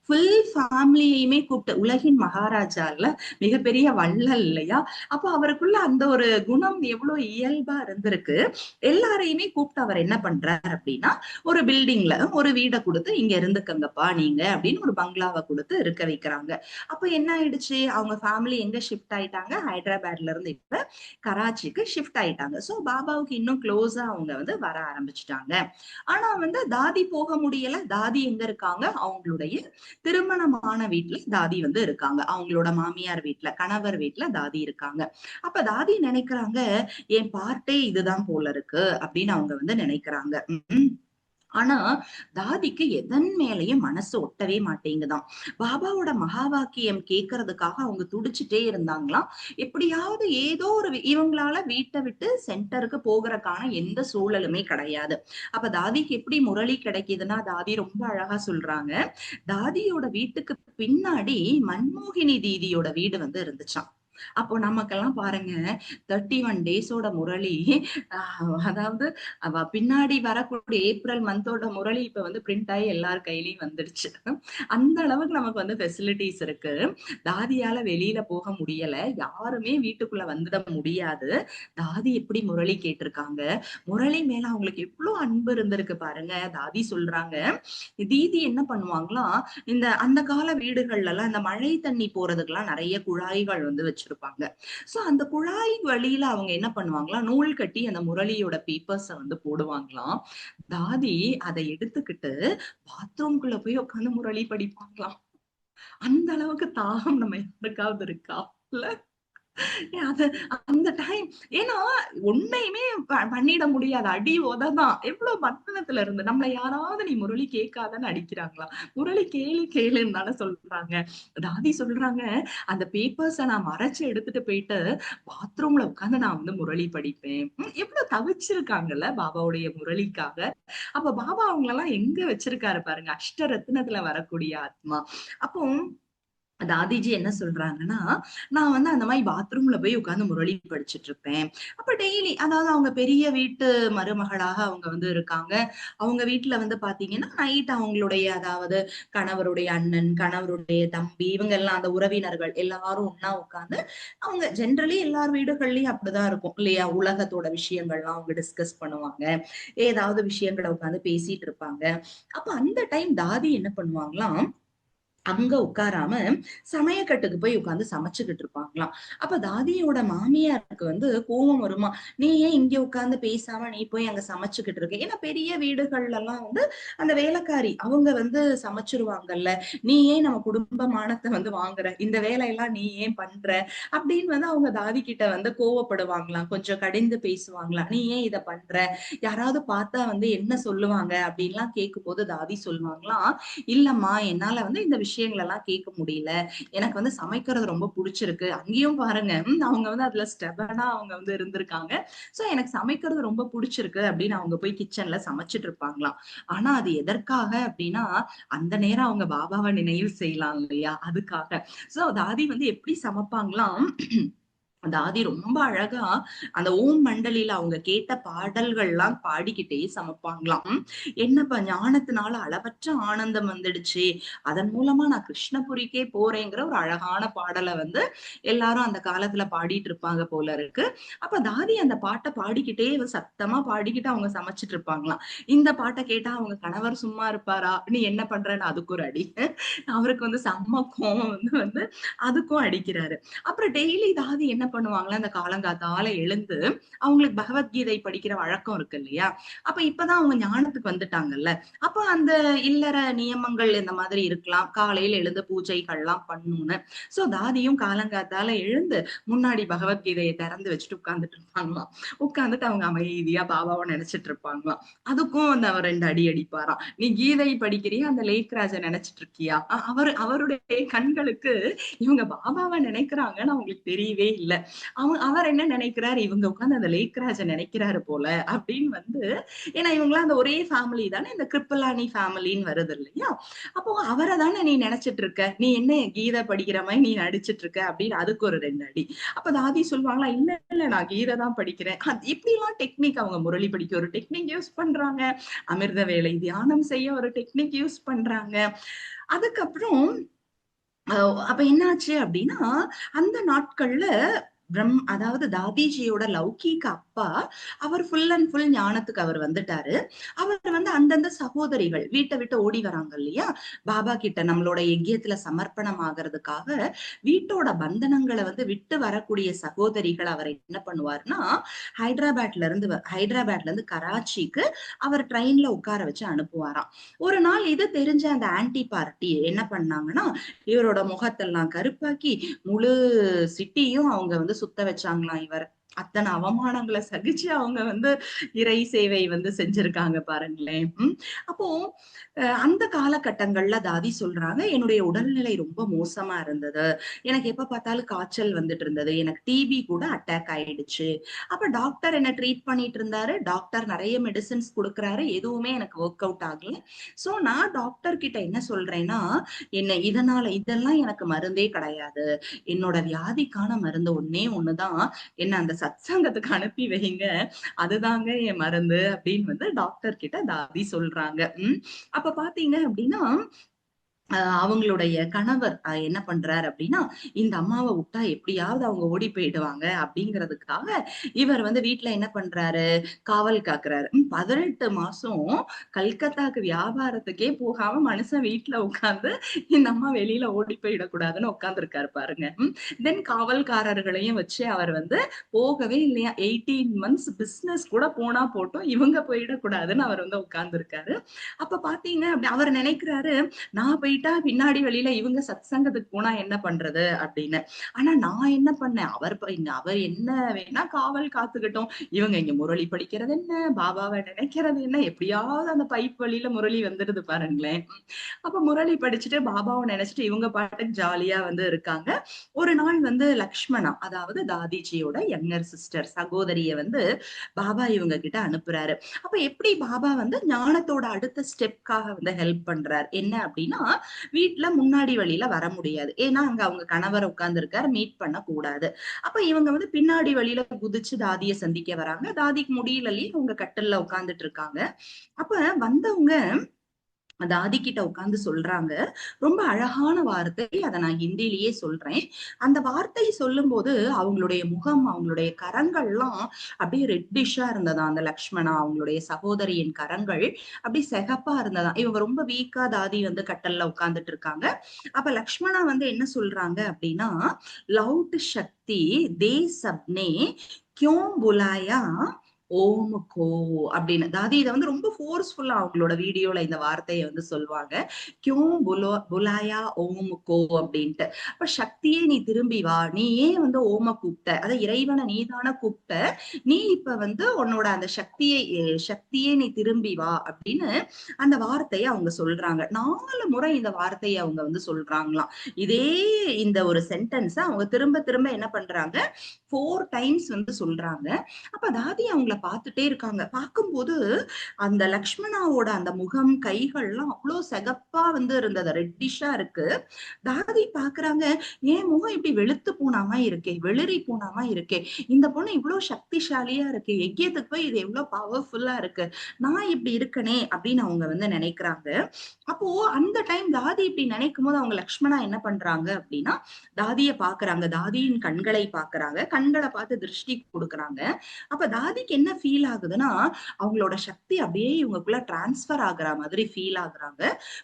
ஃபுல் ஃபேமிலியுமே கூப்பிட்டு, உலகின் மகாராஜா இல்ல, மிகப்பெரிய வள்ளல் இல்லையா? அப்ப அவருக்குள்ள அந்த ஒரு குணம் எவ்வளவு இயல்பா இருந்திருக்கு. எல்லாரையுமே கூப்பிட்டு அவர் என்ன பண்றாரு அப்படின்னா, ஒரு பில்டிங்ல ஒரு வீடை கொடுத்து, இங்க இருந்துக்கங்கப்பா நீங்க அப்படின்னு ஒரு பங்களாவை கொடுத்து இருக்க வைக்கிறாங்க. அப்ப என்ன ஆயிடுச்சு, அவங்க ஃபேமிலி எங்க ஷிஃப்ட் ஆயிட்டாங்க, ஹைதராபாத்ல இருந்து இப்ப கராச்சிக்கு ஷிஃப்ட் ஆயிட்டாங்க. சோ பாபாவுக்கு இன்னும் க்ளோஸா அவங்க வந்து வர ஆரம்பிச்சுட்டாங்க. ஆனா வந்து தாதி போக முடியல. தாதி எங்க இருக்காங்க, அவங்களுடைய திருமணமான வீட்டுல தாதி வந்து இருக்காங்க. அவங்களோட மாமியார் வீட்டுல, கணவர் வீட்டுல தாதி இருக்காங்க. அப்ப தாதி நினைக்கிறாங்க, என் பார்ட்டே இதுதான் போல இருக்கு அப்படின்னு அவங்க வந்து நினைக்கிறாங்க. ஆனா தாதிக்கு எதன் மேலயும் மனசு ஒட்டவே மாட்டேங்குதாம். பாபாவோட மகா வாக்கியம் கேட்கறதுக்காக அவங்க துடிச்சுட்டே இருந்தாங்களாம். எப்படியாவது ஏதோ ஒரு இவங்களால வீட்டை விட்டு சென்டருக்கு போகிறதுக்கான எந்த சூழலுமே கிடையாது. அப்ப தாதிக்கு எப்படி முரளி கிடைக்குதுன்னா, தாதி ரொம்ப அழகா சொல்றாங்க, தாதியோட வீட்டுக்கு பின்னாடி மன்மோகினி தீதியோட வீடு வந்து இருந்துச்சாம். அப்போ நமக்கெல்லாம் பாருங்க, 31 டேஸோட முரளி, அதாவது பின்னாடி வரக்கூடிய ஏப்ரல் மந்தோட முரளி இப்ப வந்து பிரிண்ட் ஆகி எல்லார் கையிலயும் வந்துடுச்சு. அந்த அளவுக்கு நமக்கு வந்து ஃபெசிலிட்டிஸ் இருக்கு. தாதியால வெளியில போக முடியல, யாருமே வீட்டுக்குள்ள வந்துட முடியாது. தாதி எப்படி முரளி கேட்டிருக்காங்க, முரளி மேல அவங்களுக்கு எவ்வளவு அன்பு இருந்திருக்கு பாருங்க. தாதி சொல்றாங்க, தீதி என்ன பண்ணுவாங்களாம், இந்த அந்த கால வீடுகள்ல எல்லாம் இந்த மழை தண்ணி போறதுக்கெல்லாம் நிறைய குழாய்கள் வந்து வச்சிருப்பாங்க. சோ அந்த குழாய் வழியில அவங்க என்ன பண்ணுவாங்களாம், நூல் கட்டி அந்த முரளியோட பேப்பர்ஸ வந்து போடுவாங்களாம். தாதி அதை எடுத்துக்கிட்டு பாத்ரூம்குள்ள போய் உட்கார்ந்து முரளி படிப்பாங்களாம். அந்த அளவுக்கு தாகம் நம்ம யாருக்காவது இருக்கா இல்ல? அது அந்த டைம், ஏன்னா ஒன்னையுமே பண்ணிட முடியாது. அடி உததான். எவ்வளவு பட்டணத்துல இருந்து நம்மள யாராவது நீ முரளி கேட்காதன்னு அடிக்கிறாங்களா? முரளி கேளு கேளுன்னு தானே சொல்றாங்க. தாதி சொல்றாங்க, அந்த பேப்பர்ஸ நான் மறைச்சு எடுத்துட்டு போயிட்டு பாத்ரூம்ல உட்கார்ந்து நான் வந்து முரளி படிப்பேன். எவ்வளவு தவிச்சிருக்காங்கல்ல பாபாவுடைய முரளிக்காக. அப்ப பாபா அவங்களெல்லாம் எங்க வச்சிருக்காரு பாருங்க, அஷ்டரத்னத்துல வரக்கூடிய ஆத்மா. அப்போ தாதிஜி என்ன சொல்றாங்கன்னா, நான் வந்து அந்த மாரி பாத்ரூம்ல போய் உட்கார்ந்து முரளி படிச்சுட்டு இருப்பேன். அப்ப டெய்லி, அதாவது அவங்க பெரிய வீட்டு மருமகளாக அவங்க வந்து இருக்காங்க. அவங்க வீட்ல வந்து பாத்தீங்கன்னா, நைட் அவங்களுடைய, அதாவது கணவருடைய அண்ணன், கணவருடைய தம்பி, இவங்க எல்லாம் அந்த உறவினர்கள் எல்லாரும் ஒண்ணா உட்கார்ந்து, அவங்க ஜெனரலி எல்லார் வீடுகள்லயும் அப்படிதான் இருக்கும் இல்லையா? உலகத்தோட விஷயங்கள்லாம் அவங்க டிஸ்கஸ் பண்ணுவாங்க. ஏதாவது விஷயங்கள உட்கார்ந்து பேசிட்டு இருப்பாங்க. அப்ப அந்த டைம் தாதி என்ன பண்ணுவாங்களாம், அங்க உட்காராம சமையக்கட்டுக்கு போய் உட்கார்ந்து சமைச்சுக்கிட்டு இருப்பாங்களாம். அப்ப தாதியோட மாமியாருக்கு வந்து கோவம் வருமா, நீ ஏன் இங்க உட்கார்ந்து பேசாம நீ போய் அங்க சமைச்சுக்கிட்டு இருக்க? ஏன்னா பெரிய வீடுகள்ல எல்லாம் வந்து அந்த வேலைக்காரி அவங்க வந்து சமைச்சிருவாங்கல்ல, நீ ஏன் நம்ம குடும்ப மானத்தை வந்து வாங்குற, இந்த வேலையெல்லாம் நீ ஏன் பண்ற அப்படின்னு வந்து அவங்க தாதி கிட்ட வந்து கோவப்படுவாங்களாம். கொஞ்சம் கடிந்து பேசுவாங்களாம், நீ ஏன் இத பண்ற, யாராவது பார்த்தா வந்து என்ன சொல்லுவாங்க அப்படின்லாம் கேட்கும் போது தாதி சொல்லுவாங்களாம், இல்லம்மா என்னால வந்து இந்த விஷயங்கள் எல்லாம் கேட்க முடியல, எனக்கு வந்து சமைக்கிறது ரொம்ப பிடிச்சிருக்கு. அங்கேயும் பாருங்க, அவங்க வந்து அதுல ஸ்டெபனா அவங்க வந்து இருந்திருக்காங்க. சோ எனக்கு சமைக்கிறது ரொம்ப பிடிச்சிருக்கு அப்படின்னு அவங்க போய் கிச்சன்ல சமைச்சிட்டு இருப்பாங்களாம். ஆனா அது எதற்காக அப்படின்னா, அந்த நேரம் அவங்க பாபாவை நினைவு செய்யலாம் இல்லையா, அதுக்காக. சோ தாதி வந்து எப்படி சமைப்பாங்களாம், தாதி ரொம்ப அழகா அந்த ஓம் மண்டலில அவங்க கேட்ட பாடல்கள்லாம் பாடிக்கிட்டே சமைப்பாங்களாம். என்னப்பா ஞானத்தினால அளவற்ற ஆனந்தம் வந்துடுச்சு, அதன் மூலமா நான் கிருஷ்ணபுரிக்கே போறேங்கிற ஒரு அழகான பாடலை வந்து எல்லாரும் அந்த காலத்துல பாடிட்டு இருப்பாங்க போல இருக்கு. அப்ப தாதி அந்த பாட்டை பாடிக்கிட்டே சத்தமா பாடிக்கிட்டு அவங்க சமைச்சிட்டு இருப்பாங்களாம். இந்த பாட்டை கேட்டா அவங்க கணவர் சும்மா இருப்பாரா, நீ என்ன பண்றன்னு அதுக்கு ஒரு அடி, அவருக்கு வந்து செம்ம கோவம் வந்து வந்து அதுக்கும் அடிக்கிறாரு. அப்புறம் டெய்லி தாதி என்ன பண்ணுவாங்களா, அந்த காலங்காத்தால எழுந்து அவங்களுக்கு பகவத்கீதை படிக்கிற வழக்கம் இருக்கு இல்லையா? அப்ப இப்பதான் அவங்க ஞானத்துக்கு வந்துட்டாங்கல்ல. அப்ப அந்த இல்லற நியமங்கள் இந்த மாதிரி இருக்கலாம். காலையில எழுந்து பூஜைகள்லாம் பண்ணணும்னு. சோ தாதியும் காலங்காத்தால எழுந்து முன்னாடி பகவத்கீதைய திறந்து வச்சுட்டு உட்கார்ந்துட்டு இருப்பாங்களாம். உட்கார்ந்துட்டு அவங்க அமைதியா பாபாவ நினைச்சிட்டு இருப்பாங்களாம். அதுக்கும் அந்த அவர் 2 அடி அடிப்பாராம். "நீ கீதை படிக்கிறியா? அந்த லேக்ராஜ நினைச்சிட்டு இருக்கியா?" அவருடைய கண்களுக்கு இவங்க பாபாவ நினைக்கிறாங்கன்னு அவங்களுக்கு தெரியவே இல்ல. அவர் என்ன நினைக்கிறாரு, இவங்க உட்கார்ந்து அந்த லேக்ராஜ நினைக்கிறாரு போல அப்படின்னு வந்து ஏன்னா இவங்கலாம் அந்த ஒரே ஃபேமிலி தானே, இந்த கிருப்பலானி ஃபேமிலின்னு வருது இல்லையா? அப்போ அவர தானே நீ நினைச்சிட்டு இருக்க. நீ என்ன கீதை படிக்கிற மாரி நீ நடிச்சிட்டு இருக்க அப்படின்னு அதுக்கு ஒரு 2 அடி. அப்ப தாதி சொல்லுவாங்களா, "இல்ல, இல்ல நான் கீதை தான் படிக்கிறேன்." இப்படிலாம் டெக்னிக் அவங்க முரளி படிக்க ஒரு டெக்னிக் யூஸ் பண்றாங்க. அமிர்த வேலை தியானம் செய்ய ஒரு டெக்னிக் யூஸ் பண்றாங்க. அதுக்கப்புறம் அ அப்ப என்னாச்சு அப்டின்னா, அந்த நாட்கள்ல அதாவது தாதிஜியோட லௌகீக அப்பா, அவர் ஃபுல் அண்ட் ஃபுல் ஞானத்துக்கு அவர் வந்துட்டாரு. அவர் வந்து அந்தந்த சகோதரிகள் வீட்ட விட்டு ஓடி வராங்க இல்லையா? பாபா கிட்ட நம்மளோட யஜ்யத்துல சமர்ப்பணம் ஆகுறதுக்காக, வீட்டோட பந்தனங்கள வந்து விட்டு வரக்கூடிய சகோதரிகள் அவர் என்ன பண்ணுவாருன்னா, ஹைதராபாத்ல இருந்து கராச்சிக்கு அவர் ட்ரெயின்ல உட்கார வச்சு அனுப்புவாராம். ஒரு நாள் இது தெரிஞ்ச அந்த ஆன்டி பார்ட்டி என்ன பண்ணாங்கன்னா, இவரோட முகத்தெல்லாம் கருப்பாக்கி, முழு சிட்டியும் அவங்க வந்து சுத்த வச்சாங்களாம் இவர. அத்தன அவமானங்கள சகிச்சு அவங்க வந்து இறை சேவை வந்து செஞ்சிருக்காங்க பாருங்களேன். அப்போ அந்த காலகட்டங்கள்ல தாதி சொல்றாங்க, "என்னுடைய உடல்நிலை ரொம்ப மோசமா இருந்தது. எனக்கு எப்ப பார்த்தாலும் காய்ச்சல் வந்துட்டு இருந்தது. எனக்கு டிபி கூட அட்டாக் ஆயிடுச்சு. அப்ப டாக்டர் என்ன ட்ரீட் பண்ணிட்டு இருந்தாரு. டாக்டர் நெறைய மெடிசின்ஸ் குடுக்குறாரு. எதுவுமே எனக்கு ஒர்க் அவுட் ஆகல. சோ நான் டாக்டர் கிட்ட என்ன சொல்றேன்னா, இதெல்லாம் எனக்கு மருந்தே கிடையாது. என்னோட வியாதிக்கான மருந்து ஒண்ணே ஒண்ணுதான். என்ன அந்த சத்சங்கத்துக்கு அனுப்பி வைங்க. அதுதாங்க என் மருந்து அப்படின்னு வந்து டாக்டர் கிட்ட தாதி சொல்றாங்க. அப்ப பாத்தீங்க அப்படின்னா, அவங்களுடைய கணவர் என்ன பண்றாரு அப்படின்னா, இந்த அம்மாவ விட்டா எப்படியாவது அவங்க ஓடி போயிடுவாங்க அப்படிங்கிறதுக்காக, இவர் வந்து வீட்ல என்ன பண்றாரு, காவல் காக்குறாரு. 18 மாசம் கல்கத்தாக்கு வியாபாரத்துக்கே போகாம மனுஷன் வீட்ல உட்கார்ந்து, இந்த அம்மா வெளியில ஓடி போயிடக்கூடாதுன்னு உட்கார்ந்திருக்காரு பாருங்க. தென் காவல்காரர்களையும் வச்சு அவர் வந்து போகவே இல்லையா. 18 மந்த்ஸ் பிசினஸ் கூட போனா போட்டும், இவங்க போயிடக்கூடாதுன்னு அவர் வந்து உட்கார்ந்திருக்காரு. அப்ப பாத்தீங்க அப்படி அவர் நினைக்கிறாரு, நான் போயிட்டா பின்னாடி வழியில இவங்க சத்சங்கத்துக்கு போனா என்ன பண்றது அப்படின்னு. ஆனா நான் என்ன பண்ணேன், அவர் என்ன வேணா காவல் காத்துக்கிட்டோம். இவங்க இங்க முரளி படிக்கிறது என்ன, பாபாவை நினைக்கிறது என்ன, எப்படியாவது அந்த பைப் வழியில முரளி வந்துடுது பாருங்களேன். அப்ப முரளி படிச்சுட்டு பாபாவை நினைச்சிட்டு இவங்க பாட்டுக்கு ஜாலியா வந்து இருக்காங்க. ஒரு நாள் வந்து லக்ஷ்மணா, அதாவது தாதிஜியோட யங்கர் சிஸ்டர் சகோதரிய வந்து பாபா இவங்க கிட்ட அனுப்புறாரு. அப்ப எப்படி பாபா வந்து ஞானத்தோட அடுத்த ஸ்டெப்காக வந்து ஹெல்ப் பண்றார். என்ன அப்படின்னா, வீட்ல முன்னாடி வழியில வர முடியாது. ஏன்னா அங்க அவங்க கணவர் உட்கார்ந்து இருக்காரு. மீட் பண்ண கூடாது. அப்ப இவங்க வந்து பின்னாடி வழியில குதிச்சு தாதிய சந்திக்க வராங்க. தாதிக்கு முடியலயே அவங்க கட்டில்ல உட்கார்ந்துட்டு இருக்காங்க. அப்ப வந்தவங்க தாதி கிட்ட உட்கார்ந்து சொல்றாங்க. ரொம்ப அழகான வார்த்தை. அத நான் ஹிந்தியிலேயே சொல்றேன். அந்த வார்த்தை சொல்லும்போது அவங்களுடைய முகம், அவங்களுடைய கரங்கள்லாம் அப்படியே ரெட்டிஷ்ஷா இருந்ததாம். அந்த லக்ஷ்மணா அவங்களுடைய சகோதரியின் கரங்கள் அப்படி சிகப்பா இருந்ததாம். இவங்க ரொம்ப வீக்கா தாதி வந்து கட்டல்ல உட்கார்ந்துட்டு இருக்காங்க. அப்ப லக்ஷ்மணா வந்து என்ன சொல்றாங்க அப்படின்னா, "லவுட் சக்தி தே சப்னே क्यों बुलाया ஓம் கோ" அப்படின்னு. அதாவது இத வந்து ரொம்ப ஃபோர்ஸ்ஃபுல்லா அவங்களோட வீடியோல இந்த வார்த்தைய வந்து சொல்வாங்க. "கியூ புலாயா ஓம் கோ" அப்படின்ட்டு. அப்ப சக்தியே நீ திரும்பி வா. நீ ஏன் வந்து ஓம கூப்பிட்ட? அத இறைவன நீ தான கூப்பிட்ட. நீ இப்ப வந்து உன்னோட அந்த சக்தியே நீ திரும்பி வா அப்படின்னு அந்த வார்த்தைய அவங்க சொல்றாங்க. 4 முறை இந்த வார்த்தைய அவங்க வந்து சொல்றாங்களாம். இதே இந்த ஒரு சென்டென்ஸ அவங்க திரும்ப திரும்ப என்ன பண்றாங்க, 4 டைம்ஸ் வந்து சொல்றாங்க. அப்ப தாதி அவங்கள பார்த்துட்டே இருக்காங்க. பார்க்கும்போது அந்த லக்ஷ்மணாவோட அந்த முகம், கைகள்லாம் அவ்ளோ சிகப்பா வந்து இருந்தது. ரெட்டிஷ்ஷா இருக்கு. தாதி பார்க்குறாங்க, "என் முகம் இப்படி வெளுத்து போனாம இருக்கே, வெளிரி போனாம இருக்கே. இந்த பொண்ணு இவ்ளோ சக்திசாலியா இருக்கு. எக்கியத்துக்கு போய் இது எவ்ளோ பவர்ஃபுல்லா இருக்கு. நான் இப்படி இருக்கனே" அப்படின்னு அவங்க வந்து நினைக்கிறாங்க. அப்போ அந்த டைம் தாதி இப்படி நினைக்கும்போது அவங்க லக்ஷ்மணா என்ன பண்றாங்க அப்படின்னா, தாதிய பார்க்குறாங்க. தாதியின் கண்களை பார்க்குறாங்க. கண்கள பார்த்து திருஷ்டி குடுக்குறாங்க. அப்ப தாதிக்கு என்ன என்ன ஃபீல் ஆகுதுன்னா, அவங்களோட சக்தி அப்படியே இவங்களுக்குள்ள டிரான்ஸ்ஃபர் ஆகுற மாதிரி ஃபீல் ஆகுறாங்க.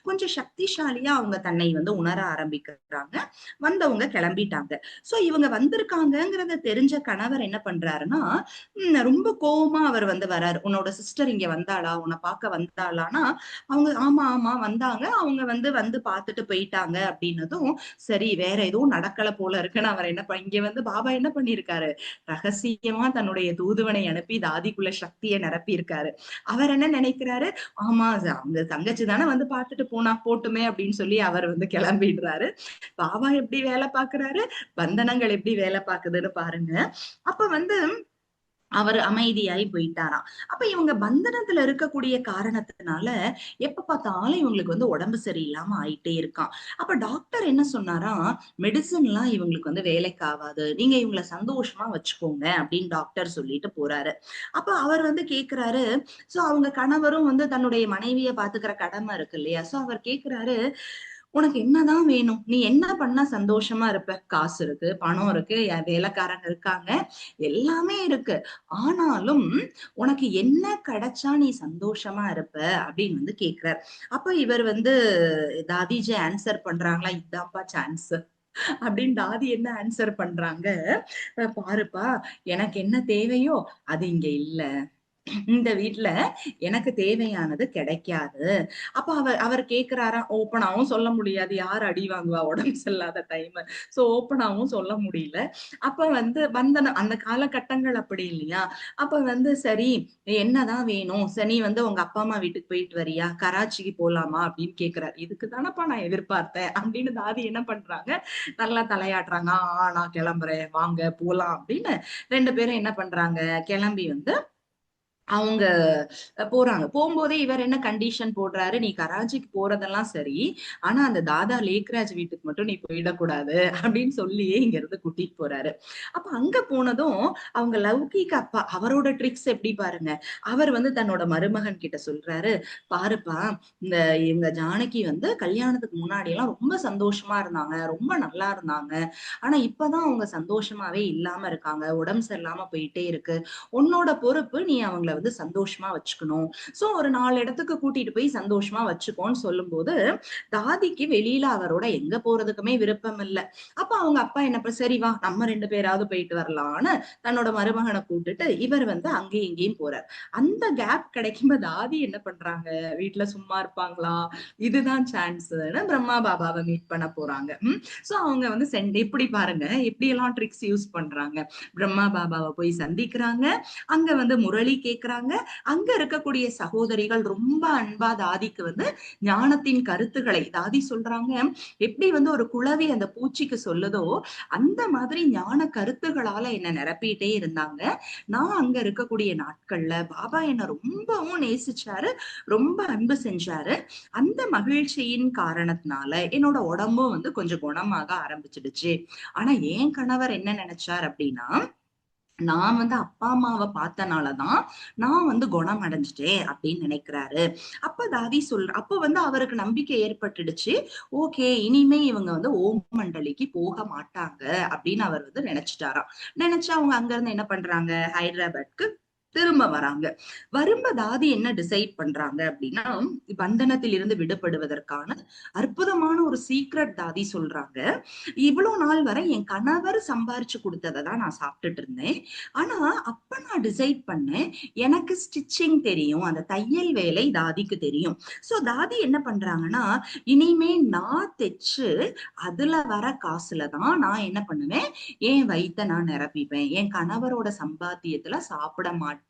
கொஞ்சம் சக்திசாலியா அவங்க தன்னை வந்து உணர ஆரம்பிக்கிறாங்க. வந்தவங்க கிளம்பிட்டாங்க. சோ இவங்க வந்திருக்காங்கங்கிறத தெரிஞ்ச கணவர் என்ன பண்றாருன்னா, ரொம்ப கோவமா அவர் வந்து வராரு. "உன்னோட சிஸ்டர் இங்க வந்தாளா? உன்ன பார்க்க வந்தாளான்னா?" அவங்க "ஆமா, ஆமா வந்தாங்க. அவங்க வந்து பார்த்துட்டு போயிட்டாங்க" அப்படின்னதும், சரி வேற எதுவும் நடக்கல போல இருக்குன்னு அவர் என்ன இங்க வந்து பாபா என்ன பண்ணியிருக்காரு, ரகசியமா தன்னுடைய தூதுவனை அனுப்பி தாதிக்குள்ள சக்திய நிரப்பியிருக்காரு. அவர் என்ன நினைக்கிறாரு, ஆமா அந்த தங்கச்சி தானே வந்து பார்த்துட்டு போனா போட்டுமே அப்படின்னு சொல்லி அவர் வந்து கிளம்பிடுறாரு. பாபா எப்படி வேலை பார்க்கிறாரு, பந்தனங்கள் எப்படி வேலை பார்க்குதுன்னு பாருங்க. அப்ப வந்து அவரு அமைதியாயி போயிட்டாராம். அப்ப இவங்க பந்தனத்துல இருக்கக்கூடிய காரணத்தினால, எப்ப பார்த்தாலும் இவங்களுக்கு வந்து உடம்பு சரியில்லாம ஆயிட்டே இருக்காம். அப்ப டாக்டர் என்ன சொன்னாராம், மெடிசின்லாம் இவங்களுக்கு வந்து வேலைக்கு ஆவாது. நீங்க இவங்கள சந்தோஷமா வச்சுக்கோங்க அப்படின்னு டாக்டர் சொல்லிட்டு போறாரு. அப்ப அவர் வந்து கேட்கிறாரு, சோ அவங்க கணவரும் வந்து தன்னுடைய மனைவிய பாத்துக்கிற கடமை இருக்கு இல்லையா? சோ அவர் கேட்கிறாரு, உனக்கு என்னதான் வேணும்? நீ என்ன பண்ணா சந்தோஷமா இருப்ப? காசு இருக்கு, பணம் இருக்கு, வேலைக்காரங்க இருக்காங்க, எல்லாமே இருக்கு. ஆனாலும் உனக்கு என்ன கிடைச்சா நீ சந்தோஷமா இருப்ப? அப்படின்னு வந்து கேட்கிறார். அப்ப இவர் வந்து தாதிஜி ஆன்சர் பண்றாங்களா, இதான்ப்பா சான்ஸ். அப்படின்னு தாதி என்ன ஆன்சர் பண்றாங்க, பாருப்பா எனக்கு என்ன தேவையோ அது இங்க இல்ல. இந்த வீட்ல எனக்கு தேவையானது கிடைக்காது. அப்ப அவர் கேட்கிறாராம், ஓப்பனாவும் சொல்ல முடியாது. யார் அடி வாங்குவா உடம்பு சரியில்லாத டைமு. சோ ஓப்பனாவும் சொல்ல முடியல. அப்ப வந்து பந்தனம் அந்த காலகட்டங்கள் அப்படி இல்லையா? அப்ப வந்து சரி என்னதான் வேணும்? சரி நீ வந்து உங்க அப்பா, அம்மா வீட்டுக்கு போயிட்டு வரியா? கராச்சிக்கு போலாமா? அப்படின்னு கேட்கிறாரு. இதுக்கு தானப்பா நான் எதிர்பார்த்தேன். அப்படின்னு தாதி என்ன பண்றாங்க, நல்லா தலையாட்டுறாங்க. நான் கிளம்புறேன். வாங்க போலாம் அப்படின்னு 2 பேரும் என்ன பண்றாங்க, கிளம்பி வந்து அவங்க போறாங்க. போம்போதே இவர் என்ன கண்டிஷன் போடுறாரு, "நீ கராச்சிக்கு போறதெல்லாம் சரி. ஆனா அந்த தாதா லேக்ராஜ் வீட்டுக்கு மட்டும் நீ போயிடக்கூடாது." அப்படின்னு சொல்லியே இங்க இருந்து கூட்டிட்டு போறாரு. அப்ப அங்க போனதும் அவங்க லௌகீக அப்பா, அவரோட ட்ரிக்ஸ் எப்படி பாருங்க. அவர் வந்து தன்னோட மருமகன் கிட்ட சொல்றாரு, "பாருப்பா, இந்த இவங்க ஜானகி வந்து கல்யாணத்துக்கு முன்னாடி எல்லாம் ரொம்ப சந்தோஷமா இருந்தாங்க. ரொம்ப நல்லா இருந்தாங்க. ஆனா இப்பதான் அவங்க சந்தோஷமாவே இல்லாம இருக்காங்க. உடம்பு சரியில்லாம போயிட்டே இருக்கு. உன்னோட பொறுப்பு நீ அவங்கள வந்து சந்தோஷமா வச்சுக்கணும். சோ ஒரு 4 இடத்துக்கு கூட்டிட்டு போய் சந்தோஷமா வச்சுக்கோன்னு சொல்லும்போது, தாதிக்கு வெளியில அவரோட எங்க போறதுக்குமே விருப்பம் இல்ல. அப்ப அவங்க அப்பா என்ன சரி வா நம்ம 2 பேராவது போயிட்டு வரலான்னு தன்னோட மருமகன கூட்டிட்டு இவர் வந்து அங்கேயும் இங்கேயும் போறார். அந்த கேப் கிடைக்கும்போது தாதி என்ன பண்றாங்க, வீட்ல சும்மா இருப்பாங்களா? இதுதான் சான்ஸ்ன்னு பிரம்மா பாபாவ மீட் பண்ண போறாங்க. சோ அவங்க வந்து எப்படி பாருங்க, எப்படியெல்லாம் ட்ரிக்ஸ் யூஸ் பண்றாங்க. பிரம்மா பாபாவ போய் சந்திக்கிறாங்க. அங்க வந்து முரளி கேக்குறாங்க. அங்க இருக்கக்கூடிய சகோதரிகள் ரொம்ப அன்பா தாதிக்கு வந்து ஞானத்தின் கருத்துக்களை தாதி சொல்றாங்க. எப்படி வந்து ஒரு குளவி அந்த பூச்சிக்கு சொல்லுதோ, அந்த மாதிரி ஞான கருத்துகளால என்ன நிரப்பிட்டே இருந்தாங்க. நான் அங்க இருக்கக்கூடிய நாட்கள்ல பாபா என்ன ரொம்பவும் நேசிச்சாரு. ரொம்ப அன்பு செஞ்சாரு. அந்த மகிழ்ச்சியின் காரணத்தினால என்னோட உடம்பும் வந்து கொஞ்சம் குணமாக ஆரம்பிச்சிடுச்சு. ஆனா என் கணவர் என்ன நினைச்சார் அப்படின்னா, நான் வந்து அப்பா அம்மாவ பார்த்தனாலதான் நான் வந்து குணம் அடைஞ்சுட்டேன் அப்படின்னு நினைக்கிறாரு. அப்ப தாதி அப்ப வந்து அவருக்கு நம்பிக்கை ஏற்பட்டுடுச்சு. ஓகே இனிமே இவங்க வந்து ஓம் மண்டலிக்கு போக மாட்டாங்க அப்படின்னு அவர் வந்து நினைச்சிட்டாராம். நினைச்சு அவங்க அங்க இருந்து என்ன பண்றாங்க, ஹைதராபாத்க்கு திரும்ப வராங்க. வரும்ப தாதி என்ன டிசைட் பண்றாங்க அப்படின்னா, பந்தனத்தில் இருந்து விடுபடுவதற்கான அற்புதமான ஒரு சீக்ரெட் தாதி சொல்றாங்க. இவ்வளவு நாள் வரை என் கணவர் சம்பாரிச்சு கொடுத்ததை தான் நான் சாப்பிட்டுட்டு இருந்தேன். ஆனா அப்ப நான் டிசைட் பண்ணேன், எனக்கு ஸ்டிச்சிங் தெரியும், அந்த தையல் வேலை தாதிக்கு தெரியும். சோ தாதி என்ன பண்றாங்கன்னா, இனிமே நான் தைச்சு அதுல வர காசுல தான் நான் என்ன பண்ணுவேன், என் வயித்தை நான் நிரப்பிப்பேன். என் கணவரோட சம்பாத்தியத்துல சாப்பிட மாட்டேன்.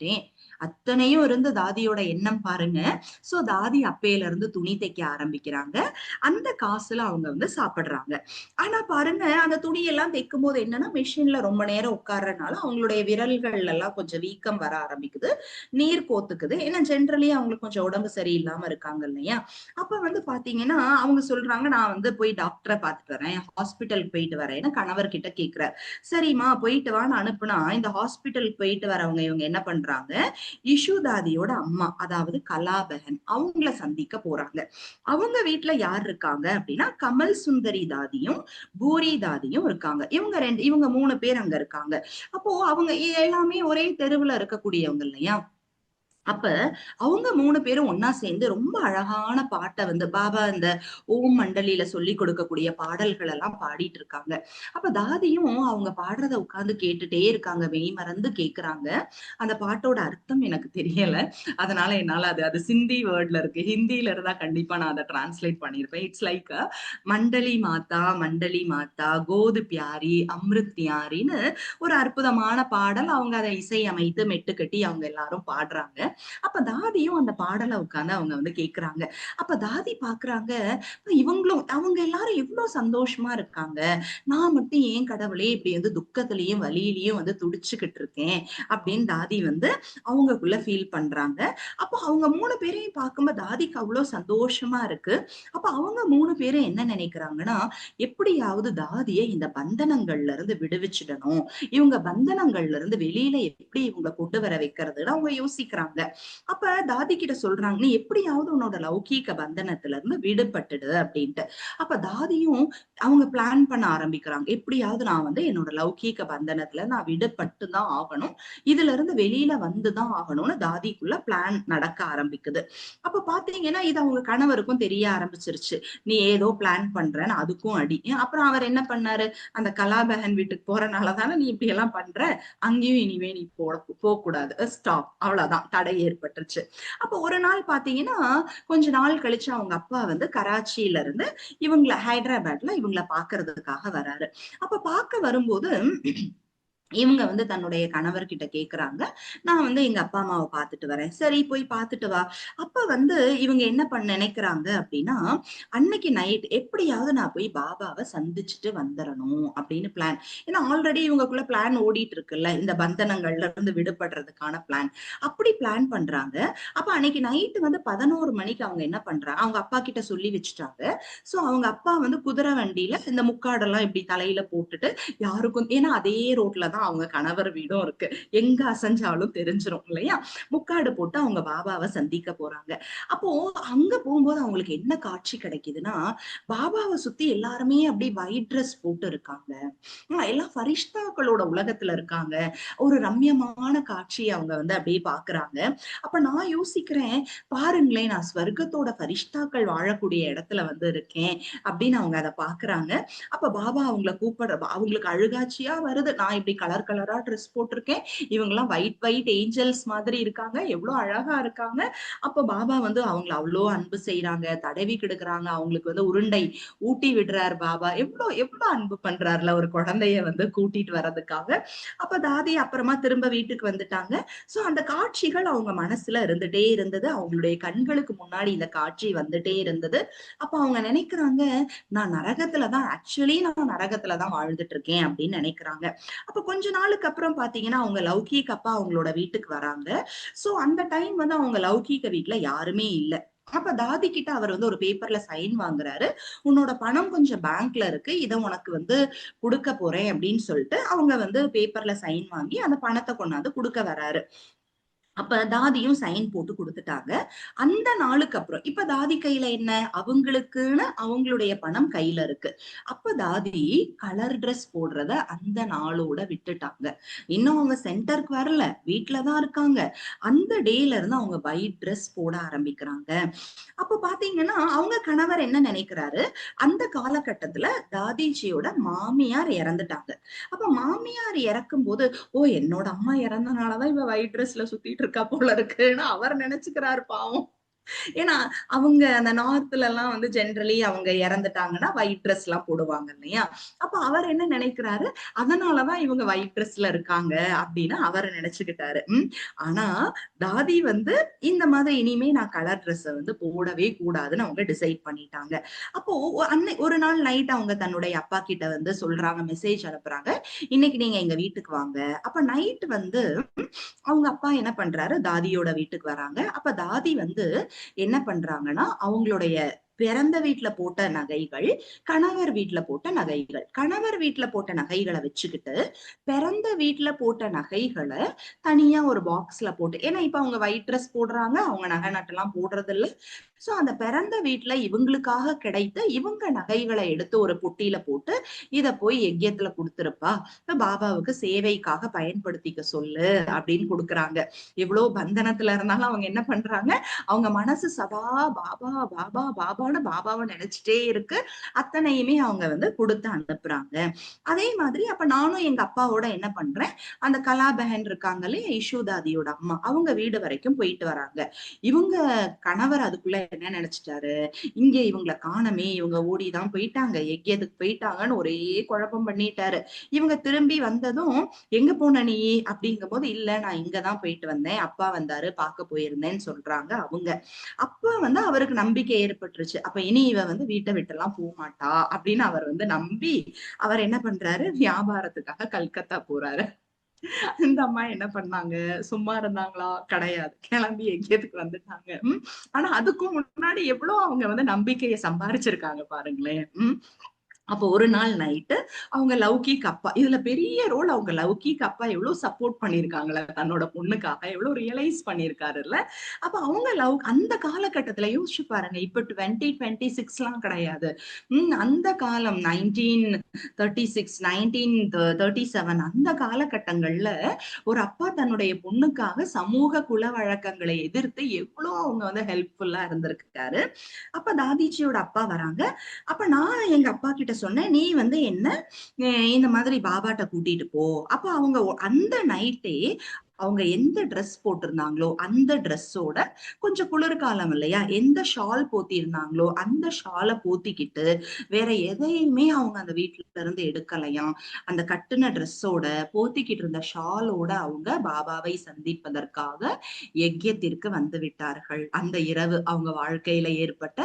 அத்தனையும் இருந்து தாதியோட எண்ணம் பாருங்க. சோ தாதி அப்பையில இருந்து துணி தைக்க ஆரம்பிக்கிறாங்க. அந்த காசுல அவங்க வந்து சாப்பிடுறாங்க. ஆனா பாருங்க, அந்த துணியெல்லாம் தைக்கும்போது என்னன்னா, மிஷின்ல ரொம்ப நேரம் உட்கார்றதுனால அவங்களுடைய விரல்கள்ல எல்லாம் கொஞ்சம் வீக்கம் வர ஆரம்பிக்குது. நீர் கோத்துக்குது. ஏன்னா ஜென்ரலி அவங்களுக்கு கொஞ்சம் உடம்பு சரியில்லாம இருக்காங்க இல்லையா? அப்ப வந்து பாத்தீங்கன்னா, அவங்க சொல்றாங்க, "நான் வந்து போய் டாக்டர பாத்துட்டு வரேன். ஹாஸ்பிட்டலுக்கு போயிட்டு வரேன்னு" கணவர் கிட்ட கேட்கிறார். சரிம்மா போயிட்டு வான்னு அனுப்புனா, இந்த ஹாஸ்பிட்டலுக்கு போயிட்டு வரவங்க இவங்க என்ன பண்றாங்க பண்றாங்க, இஷு தாதியோட அம்மா அதாவது கலாபகன் அவங்கள சந்திக்க போறாங்க. அவங்க வீட்டுல யார் இருக்காங்க அப்படின்னா கமல் சுந்தரி தாதியும் பூரி தாதியும் இருக்காங்க. இவங்க 3 பேர் அங்க இருக்காங்க. அப்போ அவங்க எல்லாமே ஒரே தெருவுல இருக்கக்கூடியவங்க இல்லையா? அப்ப அவங்க 3 பேரும் ஒண்ணா சேர்ந்து ரொம்ப அழகான பாட்ட வந்து பாபா இந்த ஓம் மண்டலில சொல்லிக் கொடுக்கக்கூடிய பாடல்கள் எல்லாம் பாடிட்டு இருக்காங்க. அப்ப தாதியும் அவங்க பாடுறத உட்கார்ந்து கேட்டுட்டே இருக்காங்க. மெய்மறந்து கேட்கிறாங்க. அந்த பாட்டோட அர்த்தம் எனக்கு தெரியல. அதனால என்னால அது சிந்தி வேர்ட்ல இருக்கு. ஹிந்தில இருந்தா கண்டிப்பா நான் அத டிரான்ஸ்லேட் பண்ணியிருப்பேன். இட்ஸ் லைக் மண்டலி மாதா, கோது பியாரி, அம்ருத் பியாரின்னு ஒரு அற்புதமான பாடல். அவங்க அதை இசையமைத்து மெட்டுக்கட்டி அவங்க எல்லாரும் பாடுறாங்க. அப்ப தாதியும் அந்த பாடல உட்கார்ந்து அவங்க வந்து கேட்கிறாங்க. அப்ப தாதி பாக்குறாங்க, அவங்க எல்லாரும் எவ்வளவு சந்தோஷமா இருக்காங்க. நான் மட்டும் ஏன் கடவுளே இப்படி வந்து துக்கத்திலயும் வலியிலயும் வந்து துடிச்சுக்கிட்டு இருக்கேன் அப்படின்னு தாதி வந்து அவங்கக்குள்ள ஃபீல் பண்றாங்க. அப்போ அவங்க 3 பேரையும் பார்க்கும்போது தாதிக்கு அவ்வளவு சந்தோஷமா இருக்கு. அப்ப அவங்க 3 பேரும் என்ன நினைக்கிறாங்கன்னா, எப்படியாவது தாதிய இந்த பந்தனங்கள்ல இருந்து விடுவிச்சிடணும். இவங்க பந்தனங்கள்ல இருந்து வெளியில எப்படி இவங்கள கொண்டு வர வைக்கிறதுன்னு அவங்க யோசிக்கிறாங்க. அப்ப தாதி கிட்ட சொல்றாங்க, நீ எப்படியாவது உன்னோட லௌகீக பந்தனத்துல இருந்து விடுபட்டுடு அப்படின்ட்டு. அப்ப தாதியும் அவங்க பிளான் பண்ண ஆரம்பிக்கிறாங்க. எப்படியாவது நான் வந்து என்னோட லௌகீக பந்தனத்துல நான் விடுபட்டு தான் ஆகணும். இதுல இருந்து வெளியில வந்துதான் ஆகணும்னு தாதிக்குள்ள பிளான் நடக்க ஆரம்பிக்குது. அப்ப பாத்தீங்கன்னா இது அவங்க கணவருக்கும் தெரிய ஆரம்பிச்சிருச்சு. நீ ஏதோ பிளான் பண்றன்னு அதுக்கும் அடி. அப்புறம் அவர் என்ன பண்ணாரு, அந்த கலாபகன் வீட்டுக்கு போறனாலதானே நீ இப்படி எல்லாம் பண்ற, அங்கேயும் இனிமே நீ போக கூடாது, ஸ்டாப், அவ்வளவுதான், தடை ஏற்பட்டுருச்சு. அப்ப ஒரு நாள் பாத்தீங்கன்னா கொஞ்ச நாள் கழிச்சு அவங்க அப்பா வந்து கராச்சியில இருந்து ஹைதராபாத்ல இவங்கள பாக்குறதுக்காக வராரு. அப்ப பாக்க வரும்போது இவங்க வந்து தன்னுடைய கணவர்கிட்ட கேக்குறாங்க, நான் வந்து எங்க அப்பா அம்மாவை பாத்துட்டு வரேன். சரி போய் பாத்துட்டு வா. அப்ப வந்து இவங்க என்ன நினைக்கிறாங்க அப்படின்னா, அன்னைக்கு நைட் எப்படியாவது நான் போய் பாபாவை சந்திச்சுட்டு வந்துடணும் அப்படின்னு பிளான். ஏன்னா ஆல்ரெடி இவங்களுக்குள்ள பிளான் ஓடிட்டு இருக்குல்ல, இந்த பந்தனங்கள்ல இருந்து விடுபடுறதுக்கான பிளான். அப்படி பிளான் பண்றாங்க. அப்ப அன்னைக்கு நைட்டு வந்து 11 மணிக்கு அவங்க என்ன பண்றாங்க, அவங்க அப்பா கிட்ட சொல்லி வச்சுட்டாங்க. சோ அவங்க அப்பா வந்து குதிரை வண்டியில இந்த முக்காடெல்லாம் இப்படி தலையில போட்டுட்டு யாருக்கும், ஏன்னா அதே ரோட்ல தான் அவங்க கணவர் வீடும் இருக்கு. எங்க அசைஞ்சாலும் தெரிஞ்சிரும் இல்லையா? முக்காடு போட்டு அவங்க பாபாவை சந்திக்க போறாங்க. அப்போ அங்க போகும்போது அவங்களுக்கு என்ன காட்சி கிடைக்குதுன்னா, பாபாவை சுத்தி எல்லாருமே அப்படியே ஒயிட் ட்ரெஸ் போட்டு இருக்காங்க. எல்லாம் ஃபரிஷ்தாக்களோட உலகத்துல இருக்காங்க. ஒரு ரம்யமான காட்சியை அவங்க வந்து அப்படியே பாக்குறாங்க. அப்ப நான் யோசிக்கிறேன், பாருங்களேன், நான் ஸ்வர்க்கத்தோட ஃபரிஷ்தாக்கள் வாழக்கூடிய இடத்துல வந்து இருக்கேன் அப்படின்னு அவங்க அதை பாக்குறாங்க. அப்ப பாபா அவங்கள அவங்களுக்கு அழுகாட்சியா வருது. நான் இப்படி கலர் கலரா ட்ரெஸ் போட்டிருக்கேன். இவங்க எல்லாம் ஒயிட் ஏஞ்சல்ஸ் மாதிரி இருக்காங்க. எவ்வளவு அழகா இருக்காங்க. அப்ப பாபா வந்து அவங்கள அவ்வளோ அன்பு செய்யறாங்க, தடவி கிடுக்குறாங்க. அவங்களுக்கு வந்து உருண்டை ஊட்டி விடுறாரு பாபா. எவ்வளவு அன்பு பண்றாருல ஒரு குழந்தைய வந்து கூட்டிட்டு வர்றதுக்காக. அப்ப தாதி அப்புறமா திரும்ப வீட்டுக்கு வந்துட்டாங்க. சோ அந்த காட்சிகள் அவங்க மனசுல இருந்துட்டே இருந்தது. அவங்களுடைய கண்களுக்கு முன்னாடி இந்த காட்சி வந்துட்டே இருந்தது. அப்ப அவங்க நினைக்கிறாங்க, நான் நரகத்துலதான் வாழ்ந்துட்டு இருக்கேன் அப்படின்னு நினைக்கிறாங்க. அப்ப கொஞ்ச நாளுக்கு அப்புறம் பாத்தீங்கன்னா அவங்க லௌகீக அப்பா அவங்களோட வீட்டுக்கு வராங்க. சோ அந்த டைம் வந்து அவங்க லௌகீக வீட்டுல யாருமே இல்ல. அப்ப தாதி கிட்ட அவர் வந்து ஒரு பேப்பர்ல சைன் வாங்குறாரு. உன்னோட பணம் கொஞ்சம் பேங்க்ல இருக்கு, இத உனக்கு வந்து கொடுக்க போறேன் அப்படின்னு சொல்லிட்டு அவங்க வந்து பேப்பர்ல சைன் வாங்கி அந்த பணத்தை கொண்டாந்து கொடுக்க வராரு. அப்ப தாதியும் சைன் போட்டு குடுத்துட்டாங்க. அந்த நாளுக்கு அப்புறம் இப்ப தாதி கையில என்ன, அவங்களுக்குன்னு அவங்களுடைய பணம் கையில இருக்கு. அப்ப தாதி கலர் ட்ரெஸ் போடுறத அந்த நாளோட விட்டுட்டாங்க. இன்னும் அவங்க சென்டருக்கு வரல, வீட்டுலதான் இருக்காங்க. அந்த டேல இருந்து அவங்க ஒயிட் ட்ரெஸ் போட ஆரம்பிக்கிறாங்க. அப்ப பாத்தீங்கன்னா அவங்க கணவர் என்ன நினைக்கிறாரு, அந்த காலகட்டத்துல தாதிஜியோட மாமியார் இறந்துட்டாங்க. அப்ப மாமியார் இறக்கும் போது, ஓ என்னோட அம்மா இறந்தனாலதான் இவ ஒயிட் ட்ரெஸ்ல சுத்திட்டு இருக்கா போல இருக்குன்னு அவர் நினைச்சுக்கிறாரு பாவம். ஏன்னா அவங்க அந்த நார்த்ல எல்லாம் வந்து ஜெனரலி அவங்க இறந்துட்டாங்கன்னா ஒயிட் ட்ரெஸ் எல்லாம் போடுவாங்க இல்லையா? அப்ப அவர் என்ன நினைக்கிறாரு, அதனாலதான் இவங்க ஒயிட் ட்ரெஸ்ல இருக்காங்க அப்படின்னு அவர் நினைச்சுக்கிட்டாரு. ஆனா தாதி வந்து இந்த மாதிரி இனிமே நான் கலர் ட்ரெஸ் வந்து போடவே கூடாதுன்னு அவங்க டிசைட் பண்ணிட்டாங்க. அப்போ ஒரு நாள் நைட் அவங்க தன்னுடைய அப்பா கிட்ட வந்து சொல்றாங்க, மெசேஜ் அனுப்புறாங்க, இன்னைக்கு நீங்க எங்க வீட்டுக்கு வாங்க. அப்ப நைட் வந்து அவங்க அப்பா என்ன பண்றாரு, தாதியோட வீட்டுக்கு வராங்க. அப்ப தாதி வந்து என்ன பண்றாங்கன்னா அவங்களுடைய பிறந்த வீட்டுல போட்ட நகைகள், கணவர் வீட்டுல போட்ட நகைகள். கணவர் வீட்டுல போட்ட நகைகளை வச்சுக்கிட்டு பிறந்த வீட்டுல போட்ட நகைகளை தனியா ஒரு பாக்ஸ்ல போட்டு, ஏன்னா இப்ப அவங்க ஒயிட் ட்ரெஸ் போடுறாங்க, அவங்க நகை நட்டெல்லாம் போடுறது இல்ல. சோ அந்த பிறந்த வீட்டுல இவங்களுக்காக கிடைத்த இவங்க நகைகளை எடுத்து ஒரு பொட்டியில போட்டு, இத போய் யஜ்யத்துல கொடுத்துருப்பா, பாபாவுக்கு சேவைக்காக பயன்படுத்திக்க சொல்லு அப்படின்னு கொடுக்குறாங்க. எவ்வளவு பந்தனத்துல இருந்தாலும் அவங்க என்ன பண்றாங்க, அவங்க மனசு சதா பாபா பாபா பாபான்னு பாபாவை நினைச்சிட்டே இருக்கு. அத்தனையுமே அவங்க வந்து கொடுத்து அனுப்புறாங்க. அதே மாதிரி அப்ப நானும் எங்க அப்பாவோட என்ன பண்றேன், அந்த கலாபகன் இருக்காங்களே யசோதாதியோட அம்மா, அவங்க வீடு வரைக்கும் போயிட்டு வராங்க. இவங்க கணவர் அதுக்குள்ள என்ன நினைச்சிட்டாரு, இங்க இவங்களை காணமே, இவங்க ஓடிதான் போயிட்டாங்க, யஜ்யத்துக்கு போயிட்டாங்கன்னு ஒரே குழப்பம் பண்ணிட்டாரு. இவங்க திரும்பி வந்ததும் எங்க போன நீ அப்படிங்கும் போது, இல்ல நான் இங்கதான் போயிட்டு வந்தேன், அப்பா வந்தாரு பார்க்க போயிருந்தேன்னு சொல்றாங்க அவங்க. அப்ப வந்து அவருக்கு நம்பிக்கை ஏற்பட்டுருச்சு, அப்ப இனி இவ வந்து வீட்டை விட்டு எல்லாம் போக மாட்டா அப்படின்னு அவர் வந்து நம்பி அவர் என்ன பண்றாரு, வியாபாரத்துக்காக கல்கத்தா போறாரு. இந்த அம்மா என்ன பண்ணாங்க, சும்மா இருந்தாங்களா? கிடையாது, கிளம்பி எங்கேயதுக்கு வந்துட்டாங்க. ஆனா அதுக்கும் முன்னாடி எவ்வளவு அவங்க வந்து நம்பிக்கையை சம்பாரிச்சிருக்காங்க பாருங்களேன். அப்போ ஒரு நாள் நைட்டு அவங்க லௌகிக் அப்பா, இதுல பெரிய ரோல் அவங்க லௌகிக் அப்பா எவ்வளவு சப்போர்ட் பண்ணிருக்காங்களே தன்னோட பொண்ணுக்காக, எவ்வளவு ரியலைஸ் பண்ணிருக்காருல்ல. அப்ப அவங்க அந்த காலகட்டத்துல யோசிச்சு பாருங்க, இப்ப 2026 எல்லாம் கிடையாது. அந்த காலம் 1936 1937 அந்த காலகட்டங்கள்ல ஒரு அப்பா தன்னுடைய பொண்ணுக்காக சமூக குல வழக்கங்களை எதிர்த்து எவ்வளவு அவங்க வந்து ஹெல்ப்ஃபுல்லா இருந்திருக்காரு. அப்ப தாதிஜியோட அப்பா வராங்க. அப்ப நான் எங்க அப்பா கிட்ட சொன்னேன், நீ வந்து என்ன இந்த மாதிரி பாபாட்ட கூட்டிட்டு போ. அப்ப அவங்க அந்த நைட்டே அவங்க எந்த ட்ரெஸ் போட்டிருந்தாங்களோ அந்த ட்ரெஸ்ஸோட, கொஞ்சம் குளிர்காலம் இல்லையா, எந்த ஷால் போத்தி இருந்தாங்களோ அந்த ஷாலை போத்திக்கிட்டு வேற எதையுமே அவங்க அந்த வீட்டுல இருந்து எடுக்கலையாம். அந்த கட்டுன ட்ரெஸ்ஸோட போத்திக்கிட்டு இருந்த ஷாலோட அவங்க பாபாவை சந்திப்பதற்காக யஜ்யத்திற்கு வந்து விட்டார்கள். அந்த இரவு அவங்க வாழ்க்கையில ஏற்பட்ட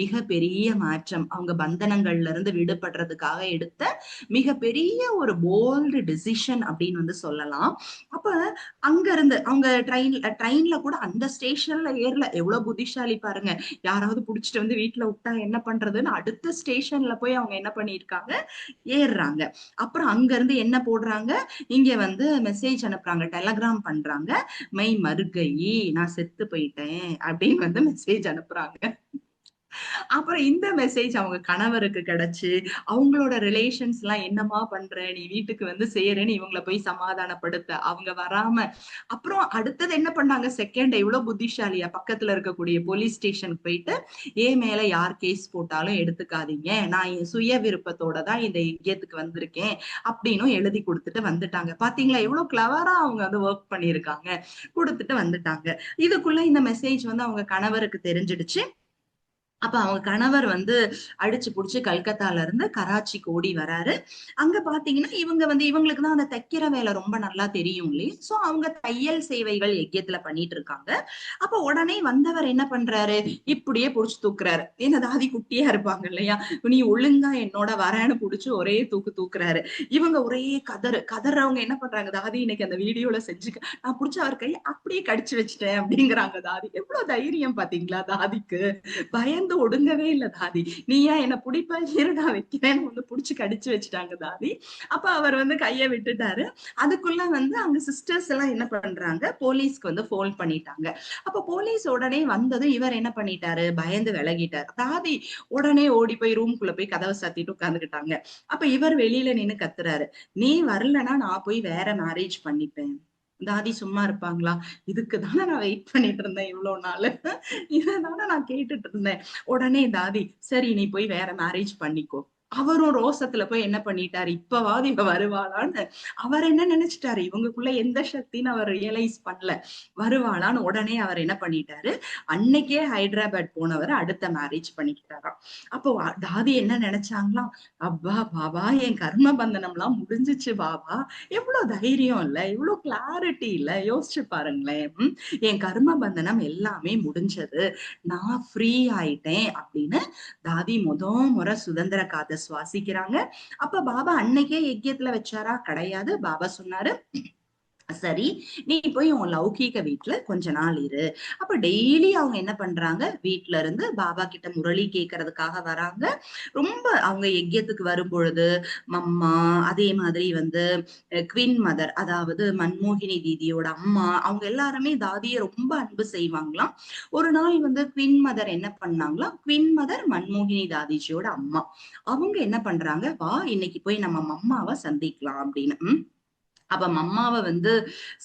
மிக பெரிய மாற்றம், அவங்க பந்தனங்கள்ல இருந்து விடுபடுறதுக்காக எடுத்த மிகப்பெரிய ஒரு போல்டு டிசிஷன் அப்படின்னு வந்து சொல்லலாம். அப்ப அங்க இருந்து அவங்க ட்ரெயின்ல கூட அந்த ஸ்டேஷன்ல ஏறல, எவ்வளவு புத்திசாலி பாருங்க. யாராவது புடிச்சிட்டு வந்து வீட்டுல விட்டா என்ன பண்றதுன்னு அடுத்த ஸ்டேஷன்ல போய் அவங்க என்ன பண்ணிருக்காங்க, ஏறுறாங்க. அப்புறம் அங்க இருந்து என்ன போடுறாங்க, இங்க வந்து மெசேஜ் அனுப்புறாங்க, டெலகிராம் பண்றாங்க, மை மறுகை, நான் செத்து போயிட்டேன் அப்படின்னு வந்து மெசேஜ் அனுப்புறாங்க. அப்புறம் இந்த மெசேஜ் அவங்க கணவருக்கு கிடைச்சு, அவங்களோட ரிலேஷன்ஸ் எல்லாம் என்னமா பண்ற, நீ வீட்டுக்கு வந்து சேருன்னு இவங்கள போய் சமாதானப்படுத்த அவங்க வராம, அப்புறம் அடுத்தது என்ன பண்ணாங்க, செகண்ட் எவ்வளவு புத்திசாலியா பக்கத்துல இருக்கக்கூடிய போலீஸ் ஸ்டேஷனுக்கு போயிட்டு, ஏன் மேல யார் கேஸ் போட்டாலும் எடுத்துக்காதீங்க, நான் என் சுய விருப்பத்தோட தான் இந்த யஜ்யத்துக்கு வந்திருக்கேன் அப்படின்னு எழுதி கொடுத்துட்டு வந்துட்டாங்க. பாத்தீங்களா எவ்வளவு கிளவரா அவங்க வந்து ஒர்க் பண்ணிருக்காங்க. கொடுத்துட்டு வந்துட்டாங்க. இதுக்குள்ள இந்த மெசேஜ் வந்து அவங்க கணவருக்கு தெரிஞ்சிடுச்சு. அப்ப அவங்க கணவர் வந்து அடிச்சு புடிச்சு கல்கத்தால இருந்து கராச்சிக்கு ஓடி வராரு. அங்க பாத்தீங்கன்னா இவங்க வந்து இவங்களுக்கு தான் அந்த தைக்கிற வேலை ரொம்ப நல்லா தெரியும் இல்லையா, சோ அவங்க தையல் சேவைகள் யஜ்யத்துல பண்ணிட்டு இருக்காங்க. அப்ப உடனே வந்தவர் என்ன பண்றாரு, இப்படியே புடிச்சு தூக்குறாரு. ஏன்னா தாதி குட்டியா இருப்பாங்க இல்லையா, நீ ஒழுங்கா என்னோட வரேன்னு புடிச்சு ஒரே தூக்கு தூக்குறாரு. இவங்க ஒரே கதறவங்க என்ன பண்றாங்க, தாதி இன்னைக்கு அந்த வீடியோல செஞ்சுக்க, நான் புடிச்ச அவர் கையை அப்படியே கடிச்சு வச்சுட்டேன் அப்படிங்கிறாங்க. தாதி எவ்வளவு தைரியம் பாத்தீங்களா, தாதிக்கு பயந்து ஒடுங்கவே இல்ல தாதி. நீயா என்ன புடிப்ப, இரு நான் வைக்கிறேன்னு வந்து புடிச்சு கடிச்சு வச்சுட்டாங்க தாதி. அப்ப அவர் வந்து கைய விட்டுட்டாரு. அதுக்குள்ள வந்து அங்க சிஸ்டர்ஸ் எல்லாம் என்ன பண்றாங்க, போலீஸ்க்கு வந்து போன் பண்ணிட்டாங்க. அப்ப போலீஸ் உடனே வந்ததும் இவர் என்ன பண்ணிட்டாரு, பயந்து விலகிட்டாரு. தாதி உடனே ஓடி போய் ரூம்குள்ள போய் கதவை சாத்திட்டு உட்கார்ந்துக்கிட்டாங்க. அப்ப இவர் வெளியில நின்னு கத்துறாரு, நீ வரலன்னா நான் போய் வேற மேரேஜ் பண்ணிப்பேன். தாதி சும்மா இருப்பாங்களா, இதுக்குதானே நான் வெயிட் பண்ணிட்டு இருந்தேன் இவ்வளவு நாள், இதனால நான் கேட்டுட்டு இருந்தேன். உடனே தாதி, சரி நீ போய் வேற மேரேஜ் பண்ணிக்கோ. அவரும் ரோசத்துல போய் என்ன பண்ணிட்டாரு, இப்பவாது இவ வருவாளான்னு அவர் என்ன நினைச்சிட்டாரு, இவங்களுக்குள்ள எந்த சக்தின்னு அவர் ரியலைஸ் பண்ணல. வருவாளான்னு உடனே அவர் என்ன பண்ணிட்டாரு, அன்னைக்கே ஹைதராபாத் போனவர் அடுத்த மேரேஜ் பண்ணிக்கிட்டாராம். அப்போ தாதி என்ன நினைச்சாங்களாம், அப்பா பாபா என் கர்ம பந்தனம் எல்லாம் முடிஞ்சிச்சு பாபா. எவ்வளவு தைரியம் இல்ல, இவ்வளவு கிளாரிட்டி இல்ல, யோசிச்சு பாருங்களேன். என் கர்ம பந்தனம் எல்லாமே முடிஞ்சது, நான் ஃப்ரீ ஆயிட்டேன் அப்படின்னு தாதி முறை சுதந்திர காத்த சுவாசிக்கிறாங்க. அப்ப பாபா அன்னைக்கே யஜ்யத்துல வச்சாரா, கிடையாது. பாபா சொன்னாரு, சரி, நீ போய் உன் லௌகீக வீட்டுல கொஞ்ச நாள் இரு. அப்ப டெய்லி அவங்க என்ன பண்றாங்க, வீட்ல இருந்து பாபா கிட்ட முரளி கேட்கறதுக்காக வராங்க. ரொம்ப அவங்க யஜ்யத்துக்கு வரும் பொழுது மம்மா, அதே மாதிரி வந்து குவீன் மதர், அதாவது மன்மோகினி தீதியோட அம்மா, அவங்க எல்லாருமே தாதிய ரொம்ப அன்பு செய்வாங்களாம். ஒரு நாள் வந்து குவீன் மதர் என்ன பண்ணாங்களாம், குவீன் மதர் மன்மோகினி தாதிஜியோட அம்மா, அவங்க என்ன பண்றாங்க, வா இன்னைக்கு போய் நம்ம மம்மாவை சந்திக்கலாம் அப்படின்னு. அப்ப மம்மாவை வந்து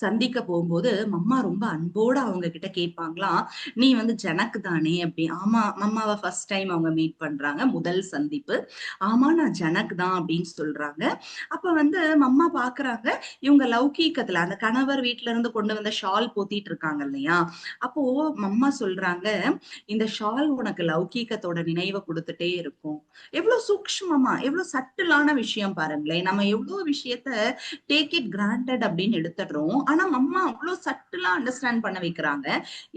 சந்திக்க போகும்போது மம்மா ரொம்ப அன்போட அவங்க கிட்ட கேட்பாங்களாம், நீ வந்து ஜனக்கு தானே அப்படி. ஆமா, மம்மாவை ஃபர்ஸ்ட் டைம் அவங்க மீட் பண்றாங்க, முதல் சந்திப்பு. ஆமா, நான் ஜனக் தான் அப்படின்னு சொல்றாங்க. அப்ப வந்து மம்மா பாக்குறாங்க, இவங்க லௌகீகத்துல அந்த கணவர் வீட்டுல இருந்து கொண்டு வந்த ஷால் போத்திட்டு இருக்காங்க இல்லையா. அப்போ மம்மா சொல்றாங்க, இந்த ஷால் உனக்கு லௌகீகத்தோட நினைவை கொடுத்துட்டே இருக்கும். எவ்வளவு சூக்ஷ்மமா, எவ்வளவு சட்டிலான விஷயம் பாருங்களேன். நம்ம எவ்வளவு விஷயத்த டேக் இட் கிராண்டட் அப்படின்னு எடுத்துடுறோம். ஆனா அம்மா அவ்வளவு சட்டிலா அண்டர்ஸ்டாண்ட் பண்ண வைக்கிறாங்க.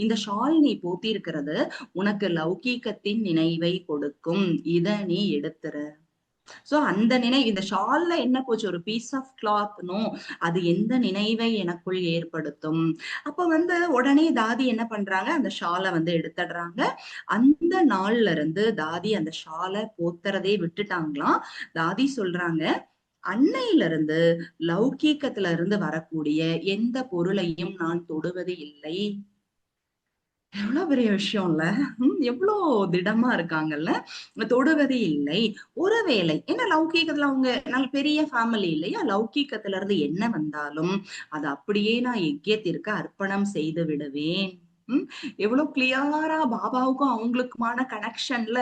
இந்த ஷால் நீ போத்தி இருக்கிறது உனக்கு லௌகீகத்தின் நினைவை கொடுக்கும், இத நீ எடுத்துரு. சோ அந்த நினைவு, இந்த ஷால்ல என்ன போச்சு, ஒரு பீஸ் ஆஃப் கிளாத்னோ, அது எந்த நினைவை எனக்குள் ஏற்படுத்தும். அப்ப வந்து உடனே தாதி என்ன பண்றாங்க, அந்த ஷாலை வந்து எடுத்துடுறாங்க. அந்த நாள்ல இருந்து தாதி அந்த ஷாலை போத்துறதே விட்டுட்டாங்களாம். தாதி சொல்றாங்க, அன்னையில இருந்து லௌகீகத்துல இருந்து வரக்கூடிய எந்த பொருளையும் நான் தொடுவது இல்லை. எவ்வளவு பெரிய விஷயம் இல்ல. எவ்வளவு திடமா இருக்காங்கல்ல. தொடுவதே இல்லை. ஒருவேளை ஏன்னா லௌகீகத்துல அவங்க நல்ல பெரிய ஃபேமிலி இல்லையா, லௌகீகத்துல இருந்து என்ன வந்தாலும் அதை அப்படியே நான் யஜ்யத்திற்கு அர்ப்பணம் செய்து விடுவேன். உம் எவ்வளவு கிளியரா பாபாவுக்கும் அவங்களுக்குமான கனெக்ஷன்ல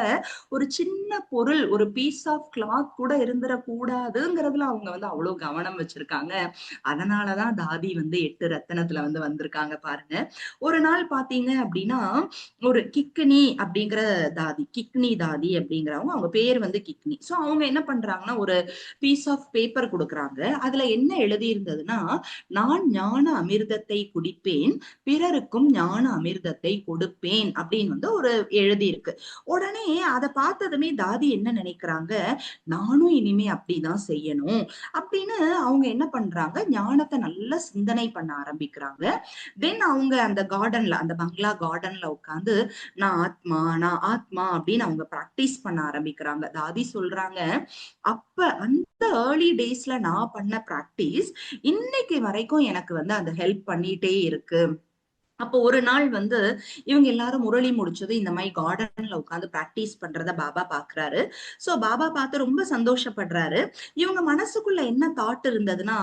ஒரு சின்ன பொருள், ஒரு பீஸ் ஆஃப் கிளாத் கூட இருந்துடக்கூடாதுங்கிறதுல அவங்க வந்து அவ்வளவு கவனம் வச்சிருக்காங்க. அதனாலதான் தாதி வந்து 8 ரத்தினத்துல வந்து வந்திருக்காங்க பாருங்க. ஒரு நாள் பாத்தீங்க அப்படின்னா, ஒரு கிக்னி அப்படிங்கிற தாதி, கிக்னி தாதி அப்படிங்கிறவங்க, அவங்க பேர் வந்து கிக்னி. சோ அவங்க என்ன பண்றாங்கன்னா, ஒரு பீஸ் ஆஃப் பேப்பர் கொடுக்குறாங்க. அதுல என்ன எழுதி இருந்ததுன்னா, நான் ஞான அமிர்தத்தை குடிப்பேன், பிறருக்கும் ஞான அமிர்தத்தை கொடுப்பேன் அப்படின்னு வந்து ஒரு எழுதி இருக்கு. உடனே அதை பார்த்ததுமே தாதி என்ன நினைக்கிறாங்க, நானும் இனிமே அப்படிதான் செய்யணும் அப்படின்னு அவங்க என்ன பண்றாங்க, ஞானத்தை நல்லா சிந்தனை பண்ண ஆரம்பிக்கிறாங்க. தென் அவங்க அந்த கார்டன்ல, அந்த பங்களா கார்டன்ல உட்காந்து நான் ஆத்மா, நான் ஆத்மா அப்படின்னு அவங்க பிராக்டிஸ் பண்ண ஆரம்பிக்கிறாங்க. தாதி சொல்றாங்க, அப்ப அந்த ஏர்லி டேஸ்ல நான் பண்ண பிராக்டிஸ் இன்னைக்கு வரைக்கும் எனக்கு வந்து அந்த ஹெல்ப் பண்ணிட்டே இருக்கு. அப்போ ஒரு நாள் வந்து இவங்க எல்லாரும் முரளி முடிச்சது இந்த மாதிரி கார்டன்ல உட்காந்து பிராக்டிஸ் பண்றத பாபா பாக்குறாரு. சோ பாபா பார்த்து ரொம்ப சந்தோஷப்படுறாரு. இவங்க மனசுக்குள்ள என்ன தாட் இருந்ததுன்னா,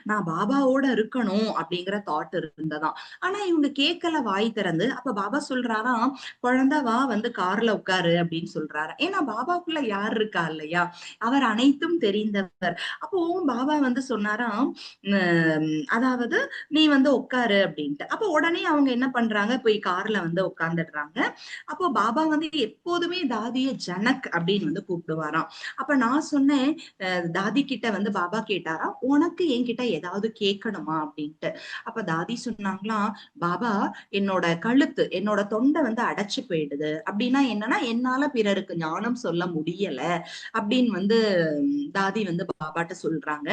நான் பாபாவோட இருக்கணும் அப்படிங்கிற தாட் இருந்ததாம். ஆனா இவங்க கேட்கல வாய் திறந்து. அப்ப பாபா சொல்றாராம், குழந்தை வா வந்து கார்ல உட்காரு அப்படின்னு சொல்றாரு. ஏன்னா பாபாக்குள்ள யார் இருக்கா இல்லையா, அவர் அனைத்தும் தெரிந்தவர். அப்போ பாபா வந்து சொன்னாராம், அதாவது நீ வந்து உட்காரு அப்படின்ட்டு. அப்ப உடனே அவங்க என்ன பண்றாங்க, போய் கார்ல வந்து உட்கார்ந்துடுறாங்க. அப்போ பாபா வந்து எப்போதுமே தாதிய ஜனக் அப்படின்னு வந்து கூப்பிடுவாராம். அப்ப நான் சொன்னேன், தாதி கிட்ட வந்து பாபா கேட்டாரா, உனக்கு என்கிட்ட ஏதாவது கேட்கணுமா அப்படின்ட்டு. அப்ப தாதி சொன்னாங்களாம், பாபா என்னோட கழுத்து, என்னோட தொண்டை வந்து அடைச்சு போயிடுது. அப்படின்னா என்னன்னா, என்னால பிறருக்கு ஞானம் சொல்ல முடியல அப்படின்னு வந்து தாதி வந்து பாபாட்ட சொல்றாங்க.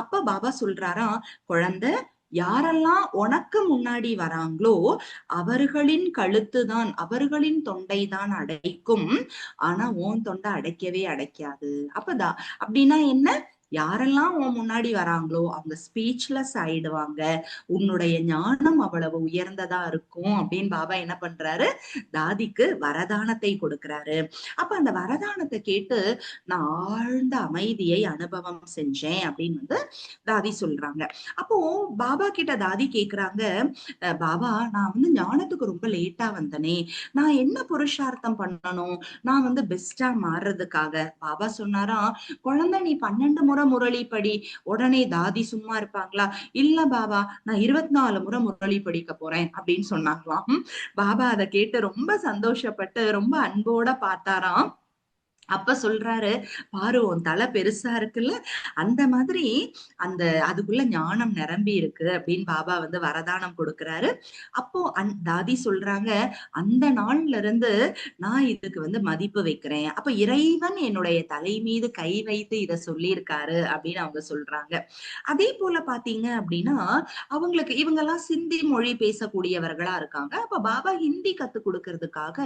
அப்ப பாபா சொல்றாரா, குழந்தை, யாரெல்லாம் உனக்கு முன்னாடி வராங்களோ அவர்களின் கழுத்துதான், அவர்களின் தொண்டை தான் அடைக்கும். ஆனா உன் தொண்டை அடைக்கவே அடைக்காது. அப்பதான் அப்படின்னா என்ன, யாரெல்லாம் உன் முன்னாடி வராங்களோ அவங்க ஸ்பீச்லெஸ் ஆயிடுவாங்க, உன்னுடைய ஞானம் அவ்வளவு உயர்ந்ததா இருக்கும் அப்படின்னு பாபா என்ன பண்றாரு, தாதிக்கு வரதானத்தை கொடுக்கிறாரு. அப்ப அந்த வரதானத்தை கேட்டு நான் ஆழ்ந்த அமைதியை அனுபவம் செஞ்சேன் அப்படின்னு வந்து தாதி சொல்றாங்க. அப்போ பாபா கிட்ட தாதி கேக்குறாங்க, பாபா நான் வந்து ஞானத்துக்கு ரொம்ப லேட்டா வந்தனே, நான் என்ன புருஷார்த்தம் பண்ணணும் நான் வந்து பெஸ்டா மாறுறதுக்காக. பாபா சொன்னாரா, குழந்தை நீ 12 முறை முரளி படி. உடனே தாதி சும்மா இருப்பாங்களா, இல்ல பாபா நான் 24 முறை முரளி படிக்க போறேன் அப்படின்னு சொன்னாங்களாம். பாபா அதை கேட்டு ரொம்ப சந்தோஷப்பட்டு ரொம்ப அன்போட பார்த்தாராம். அப்ப சொல்றாரு, பாரு உன் தலை பெருசா இருக்குல்ல, அந்த மாதிரி அந்த அதுக்குள்ள ஞானம் நிரம்பி இருக்கு அப்படின்னு பாபா வந்து வரதானம் கொடுக்கிறாரு. அப்போ தாதி சொல்றாங்க, அந்த நாள்ல இருந்து நான் இதுக்கு வந்து மதிப்பு வைக்கிறேன். அப்ப இறைவன் என்னுடைய தலை மீது கை வைத்து இத சொல்லியிருக்காரு அப்படின்னு அவங்க சொல்றாங்க. அதே போல பாத்தீங்க அப்படின்னா, அவங்களுக்கு இவங்கெல்லாம் சிந்தி மொழி பேசக்கூடியவர்களா இருக்காங்க. அப்ப பாபா ஹிந்தி கத்துக் கொடுக்கறதுக்காக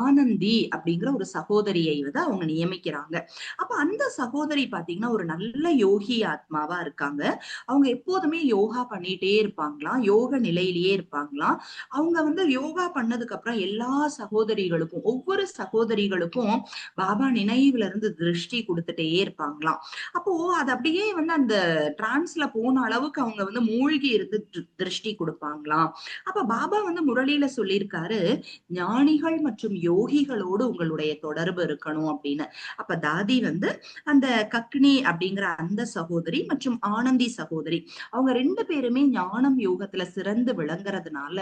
ஆனந்தி அப்படிங்கிற ஒரு சகோதரியை வந்து அவங்க நியமிக்கிறாங்க. அப்ப அந்த சகோதரி பாத்தீங்கன்னா ஒரு நல்ல யோகி ஆத்மாவா இருக்காங்க. அவங்க எப்போதுமே யோகா பண்ணிட்டே இருப்பாங்களாம். யோக நிலையிலேயே இருப்பாங்களாம். அவங்க வந்து யோகா பண்ணதுக்கு அப்புறம் எல்லா சகோதரிகளுக்கும் ஒவ்வொரு சகோதரிகளுக்கும் பாபா நினைவுல இருந்து திருஷ்டி கொடுத்துட்டே இருப்பாங்களாம். அப்போ அது அப்படியே வந்து அந்த டிரான்ஸ்ல போன அளவுக்கு அவங்க வந்து மூழ்கி இருந்து திருஷ்டி கொடுப்பாங்களாம். அப்ப பாபா வந்து முரளியில சொல்லியிருக்காரு, ஞானிகள் மற்றும் யோகிகளோடு உங்களுடைய தொடர்பு இருக்கணும் அப்படின்னு. அப்ப தாதி வந்து அந்த கக்னி அப்படிங்கிற அந்த சகோதரி மற்றும் ஆனந்தி சகோதரி அவங்க 2 பேருமே ஞானம் யோகத்துல சிறந்து விளங்குறதுனால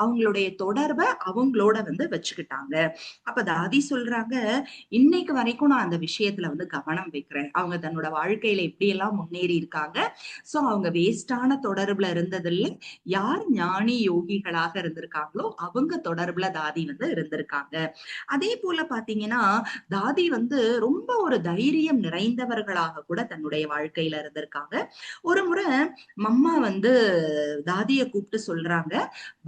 அவங்களுடைய தொடர்பை அவங்களோட வந்து வச்சுக்கிட்டாங்க. அப்ப தாதி சொல்றாங்க, இன்னைக்கு வரைக்கும் நான் அந்த விஷயத்துல வந்து கவனம் வைக்கிறேன். அவங்க தன்னோட வாழ்க்கையில எப்படி எல்லாம் முன்னேறி இருக்காங்க. சோ அவங்க வேஸ்டான தொடர்புல இருந்ததில்ல. யார் ஞானி யோகிகளாக இருந்திருக்காங்களோ அவங்க தொடர்புல தாதி வந்து இருந்திருக்காங்க. அதே போல பாத்தீங்கன்னா, தாதி வந்து ரொம்ப ஒரு தைரியம் நிறைந்தவர்களாக கூட தன்னுடைய வாழ்க்கையில இருந்திருக்காங்க. ஒரு முறை மம்மா வந்து தாதிய கூப்பிட்டு சொல்றாங்க,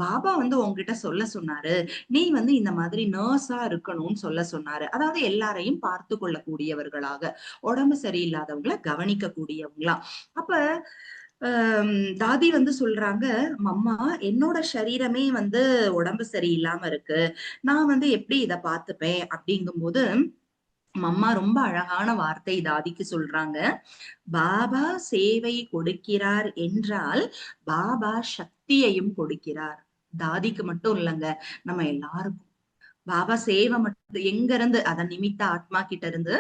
பாபா வந்து உன்கிட்ட சொல்ல சொன்னாரு. நீ வந்து இந்த மாதிரி நர்ஸா இருக்கணும்னு சொல்ல சொன்னாரு. அதாவது எல்லாரையும் பார்த்து கொள்ளக்கூடியவர்களாக, உடம்பு சரியில்லாதவங்கள கவனிக்க கூடியவங்களா. அப்ப தாதி வந்து சொல்றாங்க, மம்மா என்னோட சரீரமே வந்து உடம்பு சரியில்லாம இருக்கு. நான் வந்து எப்படி இத பாத்துப்பேன் அப்படிங்கும்போது மம்மா ரொம்ப அழகான வார்த்தை தாதிக்கு சொல்றாங்க. பாபா சேவை கொடுக்கிறார் என்றால் பாபா சக்தியையும் கொடுக்கிறார். தாதிக்கு மட்டும் இல்லங்க, நம்ம எல்லாருக்கும் பாபா சேவை மட்டும் எங்க இருந்து அத நிமித்த ஆத்மா கிட்ட இருந்து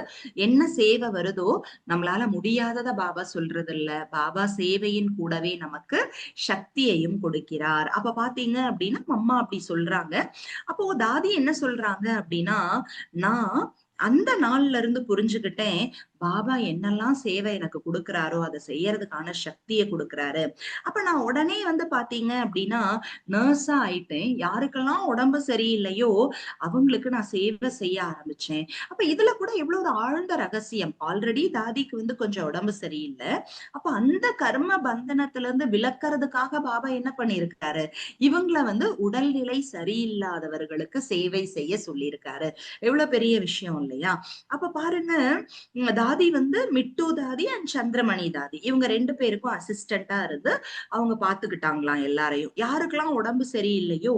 என்ன சேவை வருதோ நம்மளால முடியாதத பாபா சொல்றது இல்ல. பாபா சேவையின் கூடவே நமக்கு சக்தியையும் கொடுக்கிறார். அப்ப பாத்தீங்க அப்படின்னா அம்மா அப்படி சொல்றாங்க. அப்போ தாதி என்ன சொல்றாங்க அப்படின்னா, நான் அந்த நாள்ல இருந்து புரிஞ்சுகிட்டேன், பாபா என்னெல்லாம் சேவை எனக்கு கொடுக்கிறாரோ அதை செய்யறதுக்கான சக்தியை கொடுக்கிறாரு. அப்ப நான் உடனே வந்து பாத்தீங்க அப்படின்னா நர்ஸா ஆயிட்டேன். யாருக்கெல்லாம் உடம்பு சரியில்லையோ அவங்களுக்கு நான் சேவை செய்ய ஆரம்பிச்சேன். அப்ப இதுல கூட எவ்வளவு ஒரு ஆழ்ந்த ரகசியம். ஆல்ரெடி தாதிக்கு வந்து கொஞ்சம் உடம்பு சரியில்லை. அப்ப அந்த கர்ம பந்தனத்துல இருந்து விலக்கறதுக்காக பாபா என்ன பண்ணிருக்காரு, இவங்கள வந்து உடல்நிலை சரியில்லாதவர்களுக்கு சேவை செய்ய சொல்லியிருக்காரு. எவ்வளவு பெரிய விஷயம் இல்லையா? அப்ப பாருங்க, தாதி வந்து மிட்டு தாதி அண்ட் சந்திரமணி தாதி இவங்க 2 பேருக்கும் அசிஸ்டண்டா இருந்து அவங்க பாத்துக்கிட்டாங்களாம் எல்லாரையும். யாருக்கெல்லாம் உடம்பு சரியில்லையோ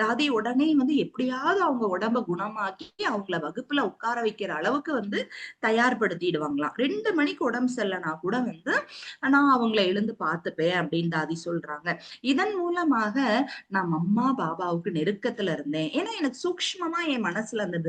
தாதி உடனே வந்து எப்படியாவது அவங்க உடம்ப குணமாக்கி அவங்கள வகுப்புல உட்கார வைக்கிற அளவுக்கு வந்து தயார்படுத்திடுவாங்களாம். 2 மணிக்கு உடம்பு சரியில்லைனா கூட வந்து நான் அவங்கள எழுந்து பார்த்துப்பேன் அப்படின்னு தாதி சொல்றாங்க. இதன் மூலமாக நான் அம்மா பாபாவுக்கு நெருக்கத்துல இருந்தேன். ஏன்னா எனக்கு சூக்ஷ்மமா என் மனசுல அந்த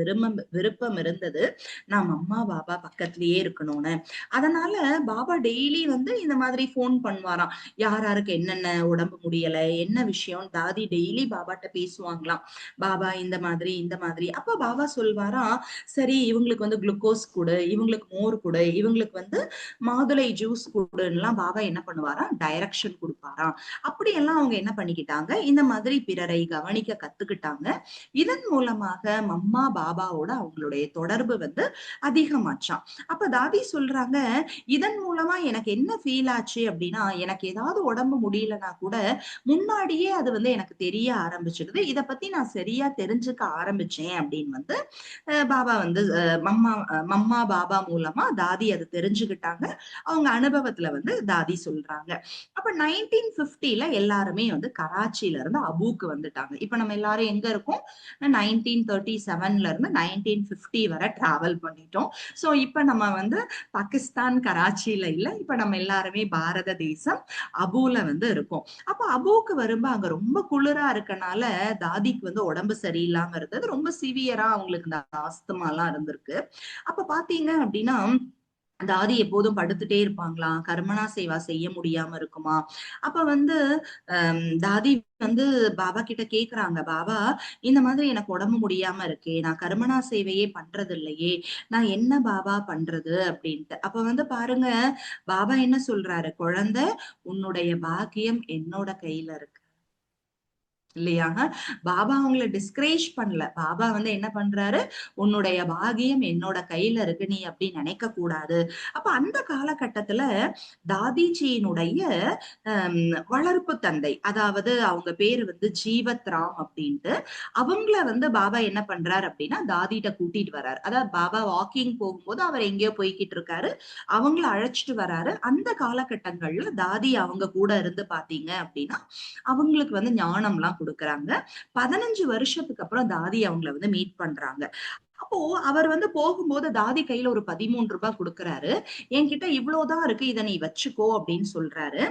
விருப்பம் இருந்தது, நான் அம்மா பாபா பக்கத்திலேயே இருக்கணும்னு. அதனால பாபா டெய்லி வந்து இந்த மாதிரி போன் பண்ணுவாராம். யார் யாருக்கு என்னென்ன உடம்பு முடியல, என்ன விஷயம், தாதி டெய்லி பாபாட்ட பேசுவாங்களாம். பாபா இந்த மாதிரி இந்த மாதிரி. அப்ப பாபா சொல்வாராம், சரி இவங்களுக்கு வந்து குளுக்கோஸ் கொடு, இவங்களுக்கு மோர் கொடு, இவங்களுக்கு வந்து மாதுளை ஜூஸ் கொடுன்னுலாம் பாபா என்ன பண்ணுவாராம், டைரக்ஷன் கொடுப்பாராம். அப்படி எல்லாம் அவங்க என்ன பண்ணிக்கிட்டாங்க, இந்த மாதிரி பிறரை கவனிக்க கத்துக்கிட்டாங்க. இதன் மூலமாக மம்மா பாபாவோட அவங்களுடைய தொடர்பு வந்து அதிகமாச்சாம். அப்ப தாதி சொல்றாங்க, இதன் மூலமா எனக்கு என்ன ஃபீல் ஆச்சு அப்படின்னா, எனக்கு ஏதாவது உடம்பு முடியலன்னா கூட முன்னாடியே அது வந்து எனக்கு தெரிய ஆரம்பிச்சிடுது. இத பத்தி நான் சரியா தெரிஞ்சுக்க ஆரம்பிச்சேன் அப்படின்னு வந்து பாபா வந்து மம்மா பாபா மூலமா தாதி அதை தெரிஞ்சுக்கிட்டாங்க. அவங்க அனுபவத்துல வந்து தாதி சொல்றாங்க. அப்ப 1950ல எல்லாருமே வந்து கராச்சில இருந்து அபுக்கு வந்துட்டாங்க. இப்ப நம்ம எல்லாரும் எங்க இருக்கோம், 1937ல இருந்து 1950 வரை டிராவல் பண்ணிட்டோம். சோ இப்ப நம்ம வந்து பாகிஸ்தான் கராச்சியில இல்ல, இப்ப நம்ம எல்லாருமே பாரத தேசம் அபுல வந்து இருக்கோம். அப்ப அபுக்கு வரும்போது அங்க ரொம்ப குளிரா இருக்கனால தாதிக்கு வந்து உடம்பு சரியில்லாம இருந்தது. ரொம்ப சிவியரா அவங்களுக்கு இந்த ஆஸ்துமா எல்லாம் இருந்திருக்கு. அப்ப பாத்தீங்க அப்படின்னா தாதி எப்போதும் படுத்துட்டே இருப்பாங்களாம், கர்மனா சேவா செய்ய முடியாம இருக்குமா. அப்ப வந்து தாதி வந்து பாபா கிட்ட கேக்குறாங்க, பாபா இந்த மாதிரி எனக்கு உடம்பு முடியாம இருக்கே, நான் கர்மனா சேவையே பண்றது இல்லையே, நான் என்ன பாபா பண்றது அப்படின்ட்டு. அப்ப வந்து பாருங்க, பாபா என்ன சொல்றாரு, குழந்தை உன்னுடைய பாக்கியம் என்னோட கையில இருக்கு இல்லையா. பாபா அவங்கள டிஸ்கரேஜ் பண்ணல. பாபா வந்து என்ன பண்றாரு, உன்னுடைய பாகியம் என்னோட கையில இருக்கு, நீ அப்படி நினைக்க கூடாது. அப்ப அந்த காலகட்டத்துல தாதிஜியினுடைய வளர்ப்பு தந்தை, அதாவது அவங்க பேரு வந்து ஜீவத் ராம் அப்படின்ட்டு, அவங்கள வந்து பாபா என்ன பண்றாரு அப்படின்னா தாதிட்ட கூட்டிட்டு வர்றாரு. அதாவது பாபா வாக்கிங் போகும்போது அவர் எங்கேயோ போய்கிட்டு இருக்காரு, அவங்கள அழைச்சிட்டு வராரு. அந்த காலகட்டங்கள்ல தாதி அவங்க கூட இருந்து பாத்தீங்க அப்படின்னா அவங்களுக்கு வந்து ஞானம்லாம் குடுக்குறாங்க. 15 வருஷத்துக்கு அப்புறம் தாதி அவங்கள வந்து மீட் பண்றாங்க. அப்போ அவர் வந்து போகும்போது தாதி கையில ஒரு ரூ. 13 குடுக்குறாரு. என்கிட்ட இவ்வளவுதான் இருக்கு, இத நீ வச்சுக்கோ அப்படின்னு சொல்றாரு.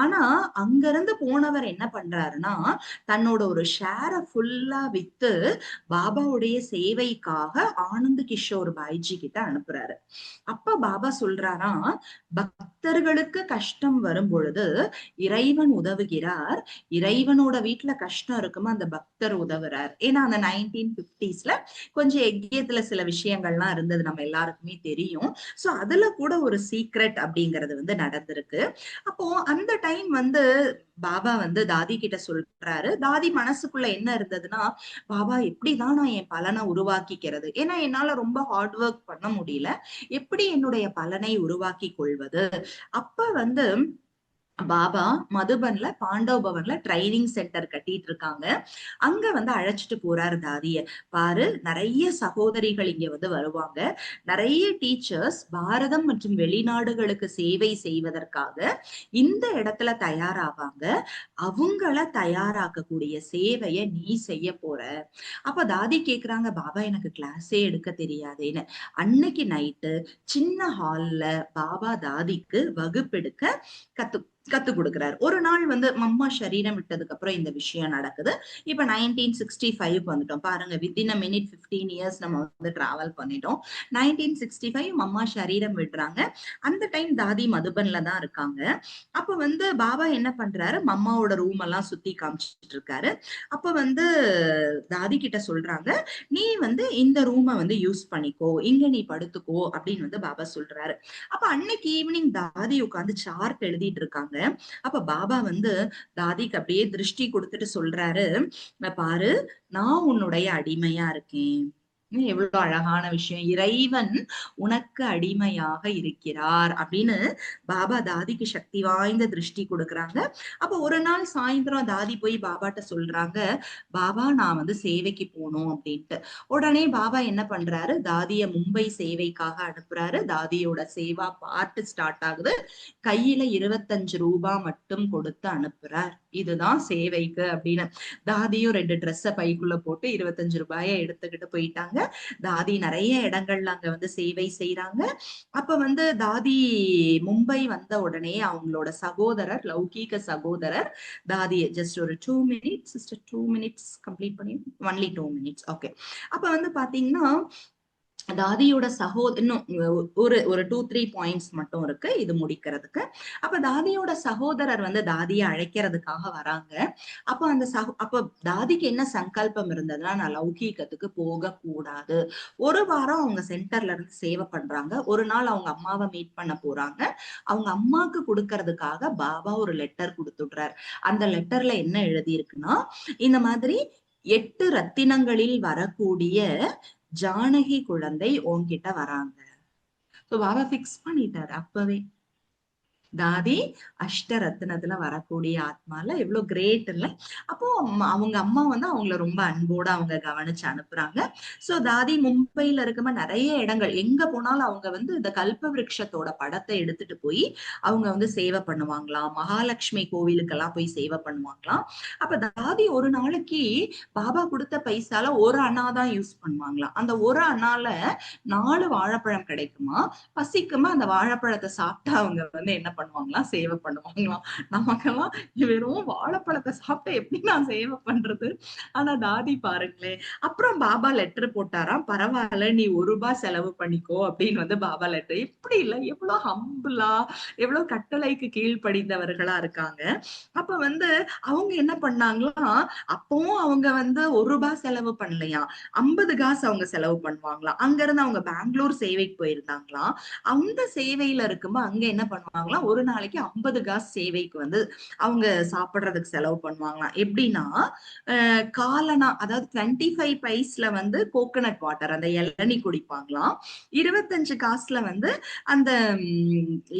ஆனா அங்க இருந்து போனவர் என்ன பண்றாருன்னா, தன்னோட ஒரு ஷேர ஃபுல்லா வித்து பாபாவுடைய சேவைக்காக ஆனந்த் கிஷோர் பாய்ஜி கிட்ட அனுப்புறாரு. அப்ப பாபா சொல்றாராம், பக்தர்களுக்கு கஷ்டம் வரும் பொழுது இறைவன் உதவுகிறார். இறைவனோட வீட்டுல கஷ்டம் இருக்குமா அந்த பக்தர் உதவுறார். ஏன்னா அந்த 1950ஸ்ல கொஞ்சம் எக்கியத்துல சில விஷயங்கள்லாம் இருந்தது, நம்ம எல்லாருக்குமே தெரியும். சோ அதுல கூட ஒரு சீக்ரெட் அப்படிங்கிறது வந்து நடந்திருக்கு. அப்போ அந்த டைம் வந்து பாபா வந்து தாதி கிட்ட சொல்றாரு. தாதி மனசுக்குள்ள என்ன இருந்ததுன்னா, பாபா எப்படிதான் நான் என் பலனை உருவாக்கிக்கிறது, ஏன்னா என்னால ரொம்ப ஹார்ட் ஒர்க் பண்ண முடியல, எப்படி என்னுடைய பலனை உருவாக்கி கொள்வது. அப்ப வந்து பாபா மதுபன்ல பாண்டவ பவன்ல ட்ரைனிங் சென்டர் கட்டிட்டு இருக்காங்க. அங்க வந்து அழைச்சிட்டு போறாரு தாதிய. பாரு, நிறைய சகோதரிகள் இங்க வந்து வருவாங்க, நிறைய டீச்சர்ஸ் பாரதம் மற்றும் வெளிநாடுகளுக்கு சேவை செய்வதற்காக இந்த இடத்துல தயாராவாங்க. அவங்கள தயாராக்கக்கூடிய சேவைய நீ செய்ய போற. அப்ப தாதி கேக்குறாங்க, பாபா எனக்கு கிளாஸே எடுக்க தெரியாதேன்னு. அன்னைக்கு நைட்டு சின்ன ஹால்ல பாபா தாதிக்கு வகுப்பெடுக்க கத்து கத்து கொடுக்கிறார். ஒரு நாள் வந்து மம்மா சரீரம் விட்டதுக்கு அப்புறம் இந்த விஷயம் நடக்குது. இப்ப 1965 வந்துட்டோம் பாருங்க, வித்தின் அ மினிட் 15 இயர்ஸ் நம்ம வந்து டிராவல் பண்ணிட்டோம். 1965 மம்மா சரீரம் விடுறாங்க. அந்த டைம் தாதி மதுபன்ல தான் இருக்காங்க. அப்ப வந்து பாபா என்ன பண்றாரு, மம்மாவோட ரூம் எல்லாம் சுத்தி காமிச்சிட்டு இருக்காரு. அப்ப வந்து தாதி கிட்ட சொல்றாங்க, நீ வந்து இந்த ரூமை வந்து யூஸ் பண்ணிக்கோ, இங்க நீ படுத்துக்கோ அப்படின்னு வந்து பாபா சொல்றாரு. அப்ப அன்னைக்கு ஈவினிங் தாதி உட்கார்ந்து சார்ட் எழுதிட்டு இருக்காங்க. அப்ப பாபா வந்து தாதிக்கு அப்படியே திருஷ்டி கொடுத்துட்டு சொல்றாரு, பாரு, நான் உன்னுடைய அடிமையா இருக்கேன். எவ்வளவு அழகான விஷயம், இறைவன் உனக்கு அடிமையாக இருக்கிறார் அப்படின்னு பாபா தாதிக்கு சக்தி வாய்ந்த திருஷ்டி கொடுக்குறாங்க. அப்ப ஒரு நாள் சாயந்தரம் தாதி போய் பாபாட்ட சொல்றாங்க, பாபா நான் வந்து சேவைக்கு போகணும் அப்படின்ட்டு. உடனே பாபா என்ன பண்றாரு, தாதிய மும்பை சேவைக்காக அனுப்புறாரு. தாதியோட சேவா பார்ட் ஸ்டார்ட் ஆகுது. கையில 25 ரூபாய் மட்டும் கொடுத்து அனுப்புறார், இதுதான் சேவைக்கு அப்படின்னு. தாதியும் 2 ட்ரெஸ்ஸ பைக்குள்ள போட்டு 25 ரூபாய எடுத்துக்கிட்டு போயிட்டாங்க. தாதி நிறைய இடங்கள்ல அங்க வந்து சேவை செய்யறாங்க. அப்ப வந்து தாதி மும்பை வந்த உடனே அவங்களோட சகோதரர், லௌகீக சகோதரர் தாதிய ஜஸ்ட் ஒரு 2 மினிட்ஸ் சிஸ்டர், 2 மினிட்ஸ் கம்ப்ளீட் பண்ணி, ஒன்லி 2 மினிட்ஸ் ஓகே. அப்ப வந்து பாத்தீங்கன்னா தாதியோட இன்னும் ஒரு 2-3 பாயிண்ட்ஸ் மட்டும் இருக்கு இது முடிக்கிறதுக்கு. அப்ப தாதியோட சகோதரர் வந்து தாதியை அழைக்கிறதுக்காக வராங்க. அப்ப அந்த அப்ப தாதிக்கு என்ன சங்கல்பம் இருந்ததுன்னா, நான் லௌகீகத்துக்கு போக கூடாது. ஒரு வாரம் அவங்க சென்டர்ல இருந்து சேவை பண்றாங்க. ஒரு நாள் அவங்க அம்மாவை மீட் பண்ண போறாங்க. அவங்க அம்மாக்கு கொடுக்கறதுக்காக பாபா ஒரு லெட்டர் கொடுத்துடுறார். அந்த லெட்டர்ல என்ன எழுதி இருக்குன்னா, இந்த மாதிரி 8 ரத்தினங்களில் வரக்கூடிய ஜானகி குழந்தை உன்கிட்ட வராங்க. சோ பாபா பிக்ஸ் பண்ணிட்டாரு அப்பவே. தாதி அஷ்டரத்னத்துல வரக்கூடிய ஆத்மால எவ்வளவு கிரேட் இல்ல. அப்போ அவங்க அம்மா வந்து அவங்கள ரொம்ப அன்போட அவங்க கவனிச்சு அனுப்புறாங்க. சோ தாதி மும்பைல இருக்குமா நிறைய இடங்கள் எங்க போனாலும் அவங்க வந்து இந்த கல்ப விருட்சத்தோட படத்தை எடுத்துட்டு போய் அவங்க வந்து சேவை பண்ணுவாங்களாம். மகாலட்சுமி கோவிலுக்கெல்லாம் போய் சேவை பண்ணுவாங்களாம். அப்ப தாதி ஒரு நாளைக்கு பாபா கொடுத்த பைசால ஒரு அணா தான் யூஸ் பண்ணுவாங்களாம். அந்த ஒரு அணால 4 வாழைப்பழம் கிடைக்குமா. பசிக்குமா அந்த வாழைப்பழத்தை சாப்பிட்டா அவங்க வந்து என்ன பண்ணுவாங்களாம், சேவை பண்ணுவாங்களாம். நமக்கெல்லாம் வெறும் வாழைப்பழத்தை சாப்பிட்டு எப்படி நான் சேவை பண்றது? ஆனா தாதி பாருங்களேன். அப்புறம் பாபா லெட்டர் போட்டாராம், பரவாயில்ல நீ ₹1 செலவு பண்ணிக்கோ அப்படின்னு வந்து பாபா லெட்டர். இப்படி இல்ல, எவ்வளவு ஹம்பிளா, எவ்வளவு கட்டளைக்கு கீழ்ப்படிந்தவர்களா இருக்காங்க. அப்ப வந்து அவங்க என்ன பண்ணாங்களாம், அப்பவும் அவங்க வந்து ₹1 செலவு பண்ணலையாம். 50 காசு அவங்க செலவு பண்ணுவாங்களாம். அங்க இருந்து அவங்க பெங்களூர் சேவைக்கு போயிருந்தாங்களாம். அந்த சேவையில இருக்கும்போது அங்க என்ன பண்ணுவாங்களாம், ஒரு நாளைக்கு 50 காசு சேவைக்கு வந்து அவங்க சாப்பிடுறதுக்கு செலவு பண்ணுவாங்களாம். எப்படின்னா, காலனா அதாவது 25 பைஸ்ல வந்து கோகனட் வாட்டர் அந்த இளநீ குடிப்பாங்களாம். 25 காசுல வந்து அந்த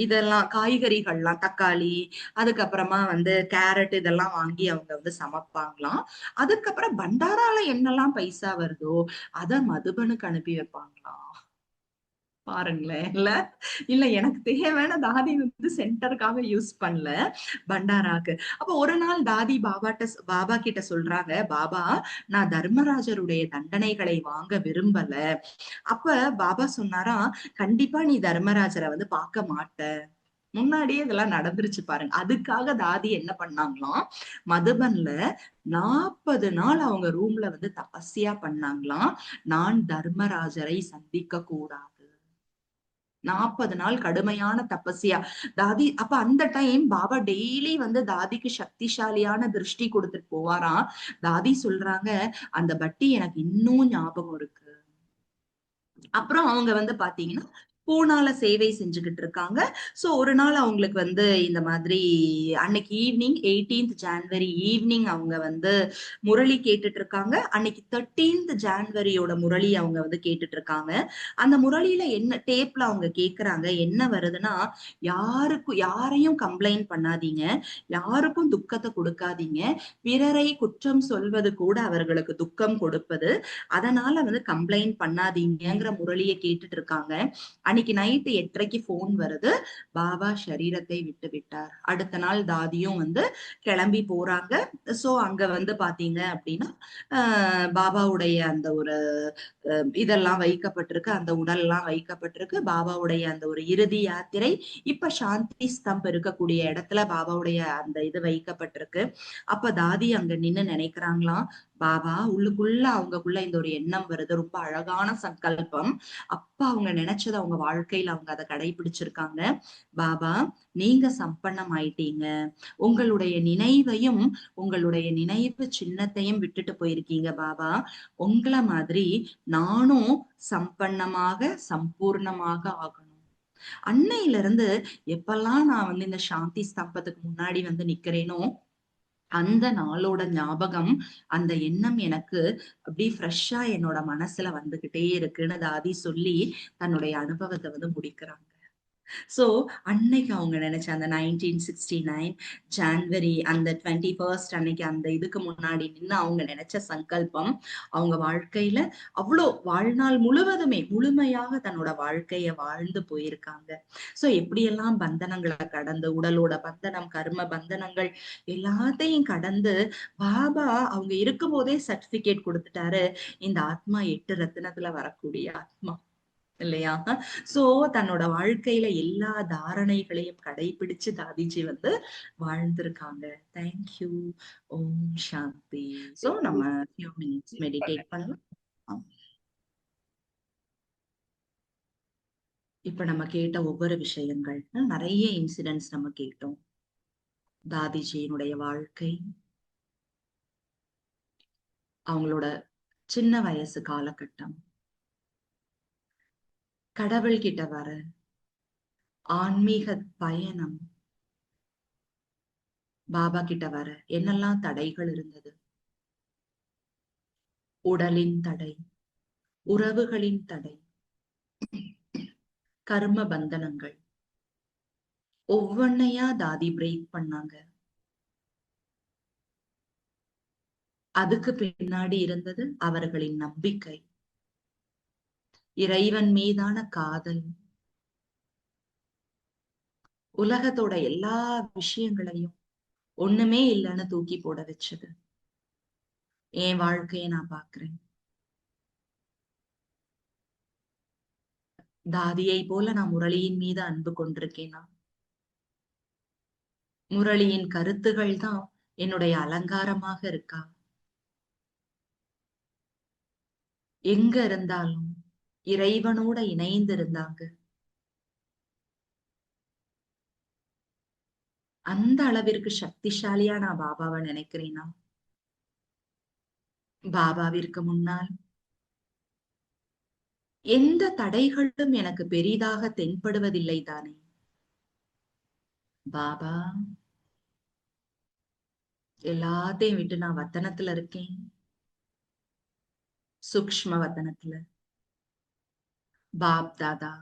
இதெல்லாம் காய்கறிகள்லாம் தக்காளி, அதுக்கப்புறமா வந்து கேரட் இதெல்லாம் வாங்கி அவங்க வந்து சமைப்பாங்களாம். அதுக்கப்புறம் பண்டாரால என்னெல்லாம் பைசா வருதோ அத மதுபனுக்கு அனுப்பி வைப்பாங்களாம். பாருங்களேன். இல்ல இல்ல எனக்கு தேவையான தாதி வந்து சென்டருக்காக யூஸ் பண்ணல, பண்டாராக்கு. அப்ப ஒரு நாள் தாதி பாபா கிட்ட சொல்றாங்க, பாபா நான் தர்மராஜருடைய தண்டனைகளை வாங்க விரும்பல. அப்ப பாபா சொன்னாராம், கண்டிப்பா நீ தர்மராஜரை வந்து பார்க்க மாட்ட. முன்னாடியே இதெல்லாம் நடந்துருச்சு பாருங்க. அதுக்காக தாதி என்ன பண்ணாங்களாம், மதுபன்ல 40 நாள் அவங்க ரூம்ல வந்து தபஸ்யா பண்ணாங்களாம். நான் தர்மராஜரை சந்திக்க கூடாது. 40 நாள் கடுமையான தபஸ்யா. தாதி அப்ப அந்த டைம் பாபா டெய்லி வந்து தாதிக்கு சக்திசாலியான திருஷ்டி கொடுத்துட்டு போவாராம். தாதி சொல்றாங்க, அந்த பட்டி எனக்கு இன்னும் ஞாபகம் இருக்கு. அப்புறம் அவங்க வந்து பாத்தீங்கன்னா பூனால சேவை செஞ்சுகிட்டு இருக்காங்க. சோ ஒரு நாள் அவங்களுக்கு வந்து இந்த மாதிரி அன்னைக்கு ஈவினிங் 18th ஜான்வரி ஈவினிங் அவங்க வந்து முரளி கேட்டுட்டு இருக்காங்க. அன்னைக்கு 13th ஜான்வரியோட முரளி அவங்க வந்து கேட்டுட்டு இருக்காங்க. அந்த முரளியில என்ன டேப்ல அவங்க கேக்குறாங்க, என்ன வருதுன்னா, யாரையும் கம்ப்ளைண்ட் பண்ணாதீங்க, யாருக்கும் துக்கத்தை கொடுக்காதீங்க, பிறரை குற்றம் சொல்வது கூட அவர்களுக்கு துக்கம் கொடுப்பது, அதனால வந்து கம்ப்ளைண்ட் பண்ணாதீங்கிற முரளியை கேட்டுட்டு இருக்காங்க. அன்னைக்கு நைட்டு 8:30க்கு போன் வருது, பாபா சரீரத்தை விட்டு விட்டார். அடுத்த நாள் தாதியும் வந்து கிளம்பி போறாங்க. சோ அங்க வந்து பாத்தீங்க அப்படின்னா பாபாவுடைய அந்த ஒரு இதெல்லாம் வைக்கப்பட்டிருக்கு, அந்த உடல் எல்லாம் வைக்கப்பட்டிருக்கு. பாபாவுடைய அந்த ஒரு இறுதி யாத்திரை இப்ப சாந்தி ஸ்தம்ப் இருக்கக்கூடிய இடத்துல பாபாவுடைய அந்த இது வைக்கப்பட்டிருக்கு. அப்ப தாதி அங்க நின்னு நினைக்கிறாங்களாம், பாபா உள்ளுக்குள்ள அவங்கக்குள்ள இந்த ஒரு எண்ணம் வருது, ரொம்ப அழகான சங்கல்பம். அப்ப அவங்க நினைச்சது அவங்க வாழ்க்கையில அவங்க அதை கடைபிடிச்சிருக்காங்க. பாபா நீங்க சம்பன்னம் ஆயிட்டீங்க, உங்களுடைய நினைவையும் உங்களுடைய நினைவு சின்னத்தையும் விட்டுட்டு போயிருக்கீங்க பாபா. உங்களை மாதிரி நானும் சம்பன்னமாக சம்பூர்ணமாக ஆகணும். அன்னையில இருந்து எப்பெல்லாம் நான் வந்து இந்த சாந்தி ஸ்தம்பத்துக்கு முன்னாடி வந்து நிக்கிறேனோ அந்த நாளோட ஞாபகம், அந்த எண்ணம் எனக்கு அப்படியே ஃப்ரெஷ்ஷா என்னோட மனசுல வந்துகிட்டே இருக்குன்னு தாதி சொல்லி தன்னுடைய அனுபவத்தை வந்து முடிக்கிறாங்க. சோ அன்னைக்கு அவங்க நினைச்ச அந்த 1969 ஜான்வரி அந்த 21st அன்னைக்கு அந்த இதுக்கு முன்னாடி நின்னு அவங்க நினைச்ச சங்கல்பம் அவங்க வாழ்க்கையில அவ்வளோ வாழ்நாள் முழுவதுமே முழுமையாக தன்னோட வாழ்க்கைய வாழ்ந்து போயிருக்காங்க. சோ எப்படியெல்லாம் பந்தனங்களை கடந்து, உடலோட பந்தனம், கர்ம பந்தனங்கள் எல்லாத்தையும் கடந்து பாபா அவங்க இருக்கும் போதே சர்டிபிகேட் கொடுத்துட்டாரு, இந்த ஆத்மா 8 ரத்தினத்துல வரக்கூடிய ஆத்மா இல்லையா? சோ தன்னோட வாழ்க்கையில எல்லா தாரணைகளையும் கடைபிடிச்சு தாதிஜி வந்து வாழ்ந்திருக்காங்க. தேங்க்யூ. ஓம் சாந்தி. சோ நம்ம few minutes மெடிடேட் பண்ணலாம். இப்ப நம்ம கேட்ட ஒவ்வொரு விஷயங்கள், நிறைய இன்சிடென்ட்ஸ் நம்ம கேட்டோம். தாதிஜியினுடைய வாழ்க்கை, அவங்களோட சின்ன வயசு காலகட்டம், கடவுள் கிட்ட வர ஆன்மீக பயணம், பாபா கிட்ட வர என்னெல்லாம் தடைகள் இருந்தது, உடலின் தடை, உறவுகளின் தடை, கர்ம பந்தனங்கள் ஒவ்வொன்னையா தாதி பிரேக் பண்ணாங்க. அதுக்கு பின்னாடி இருந்தது அவர்களின் நம்பிக்கை, இறைவன் மீதான காதல், உலகத்தோட எல்லா விஷயங்களையும் ஒண்ணுமே இல்லைன்னு தூக்கி போட வச்சது. என் வாழ்க்கைய நான் பாக்குறேன். தாதியை போல நான் முரளியின் மீது அன்பு கொண்டிருக்கேனா? முரளியின் கருத்துகள் தான் என்னுடைய அலங்காரமாக இருக்கா? எங்க இருந்தாலும் இறைவனோட இணைந்து இருந்தாங்க. அந்த அளவிற்கு சக்திசாலியா நான் பாபாவை நினைக்கிறேனா? பாபாவிற்கு முன்னால் எந்த தடைகளும் எனக்கு பெரிதாக தென்படுவதில்லை தானே? பாபா, எல்லாத்தையும் விட்டு நான் வத்தனத்துல இருக்கேன். சூக்ஷ்ம வத்தனத்துல. பாப் தாதா,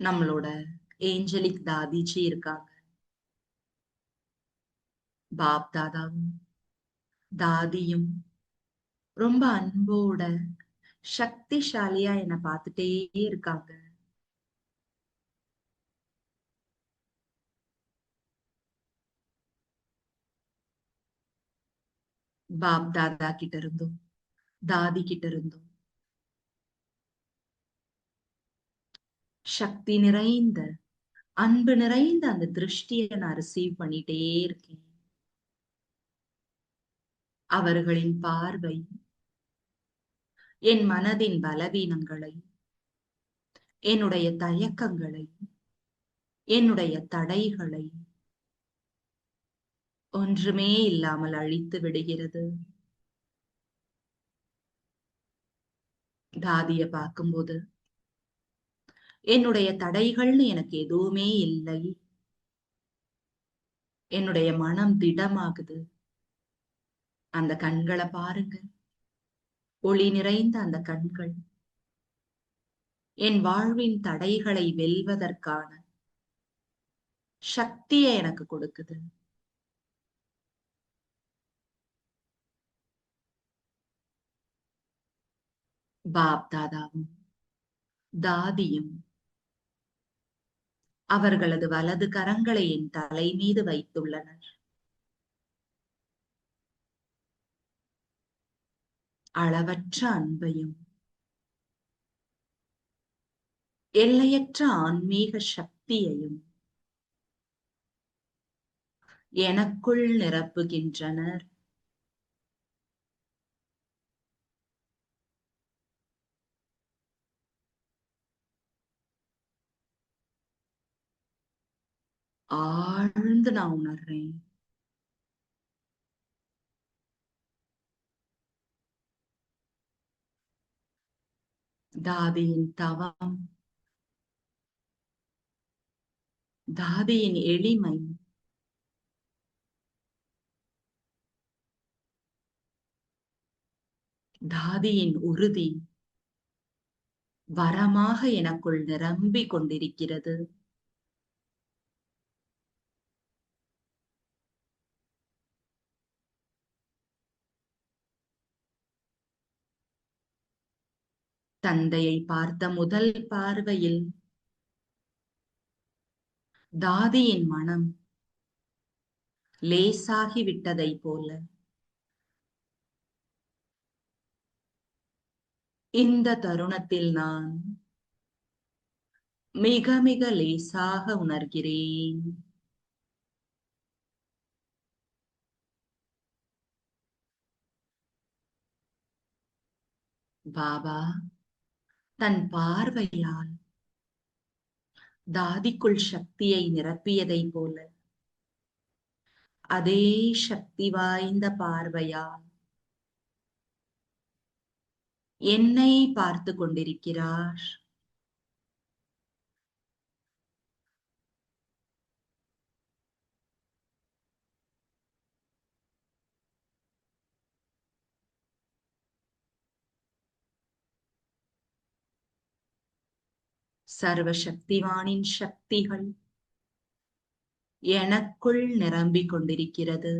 நம்மளோட ஏஞ்சலிக் தாதிஜி இருக்காங்க. பாப் தாதாவும் தாதியும் ரொம்ப அன்போட சக்திசாலியா என்ன பார்த்துட்டே இருக்காங்க. பாப் தாதா கிட்ட இருந்தும் தாதி கிட்ட இருந்தும் சக்தி நிறைந்த அன்பு நிறைந்த அந்த திருஷ்டியை நான் ரிசீவ் பண்ணிட்டே இருக்கேன். அவர்களின் பார்வை என் மனதின் பலவீனங்களை, என்னுடைய தயக்கங்களை, என்னுடைய தடைகளை ஒன்றுமே இல்லாமல் அழித்து விடுகிறது. தாதிய பார்க்கும்போது என்னுடைய தடைகள்னு எனக்கு எதுவுமே இல்லை. என்னுடைய மனம் திடமாகுது. அந்த கண்களை பாருங்க, ஒளி நிறைந்த அந்த கண்கள் என் வாழ்வின் தடைகளை வெல்வதற்கான சக்தியை எனக்கு கொடுக்குது. பாப் தாதாவும் தாதியும் அவர்களது வலது கரங்களை என் தலை மீது வைத்துள்ளனர். அளவற்ற அன்பையும் எல்லையற்ற ஆன்மீக சக்தியையும் எனக்குள் நிரப்புகின்றனர். ஆழ்ந்து நான் உணர்றேன். தாதியின் தவம், தாதியின் எளிமை, தாதியின் உறுதி வரமாக எனக்குள் நிரம்பிக் கொண்டிருக்கிறது. தந்தையை பார்த்த முதல் பார்வையில் தாதியின் மனம் லேசாகி விட்டதை போல இந்த தருணத்தில் நான் மிக மிக லேசாக உணர்கிறேன். பாபா தன் பார்வையால் தாதிக்குள் சக்தியை நிரப்பியதை போல அதே சக்தி வாய்ந்த பார்வையால் என்னை பார்த்து கொண்டிருக்கிறார். சர்வ சக்திவானின் சக்திகள் எனக்குள் நிரம்பிக் கொண்டிருக்கிறது.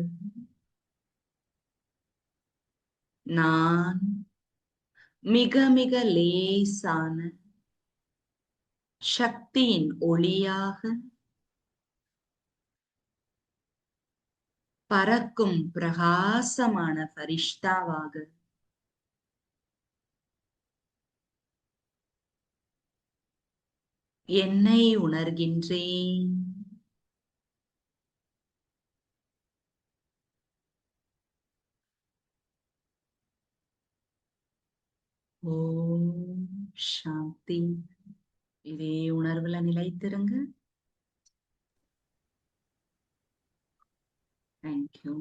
நான் மிக மிக லேசான சக்தியின் ஒளியாக பறக்கும் பிரகாசமான பரிஷ்தாவாக என்னை உணர்கின்றேன். ஓம் சாந்தி. இதே உணர்வுல நிலைத்திருங்க. தேங்க்யூ.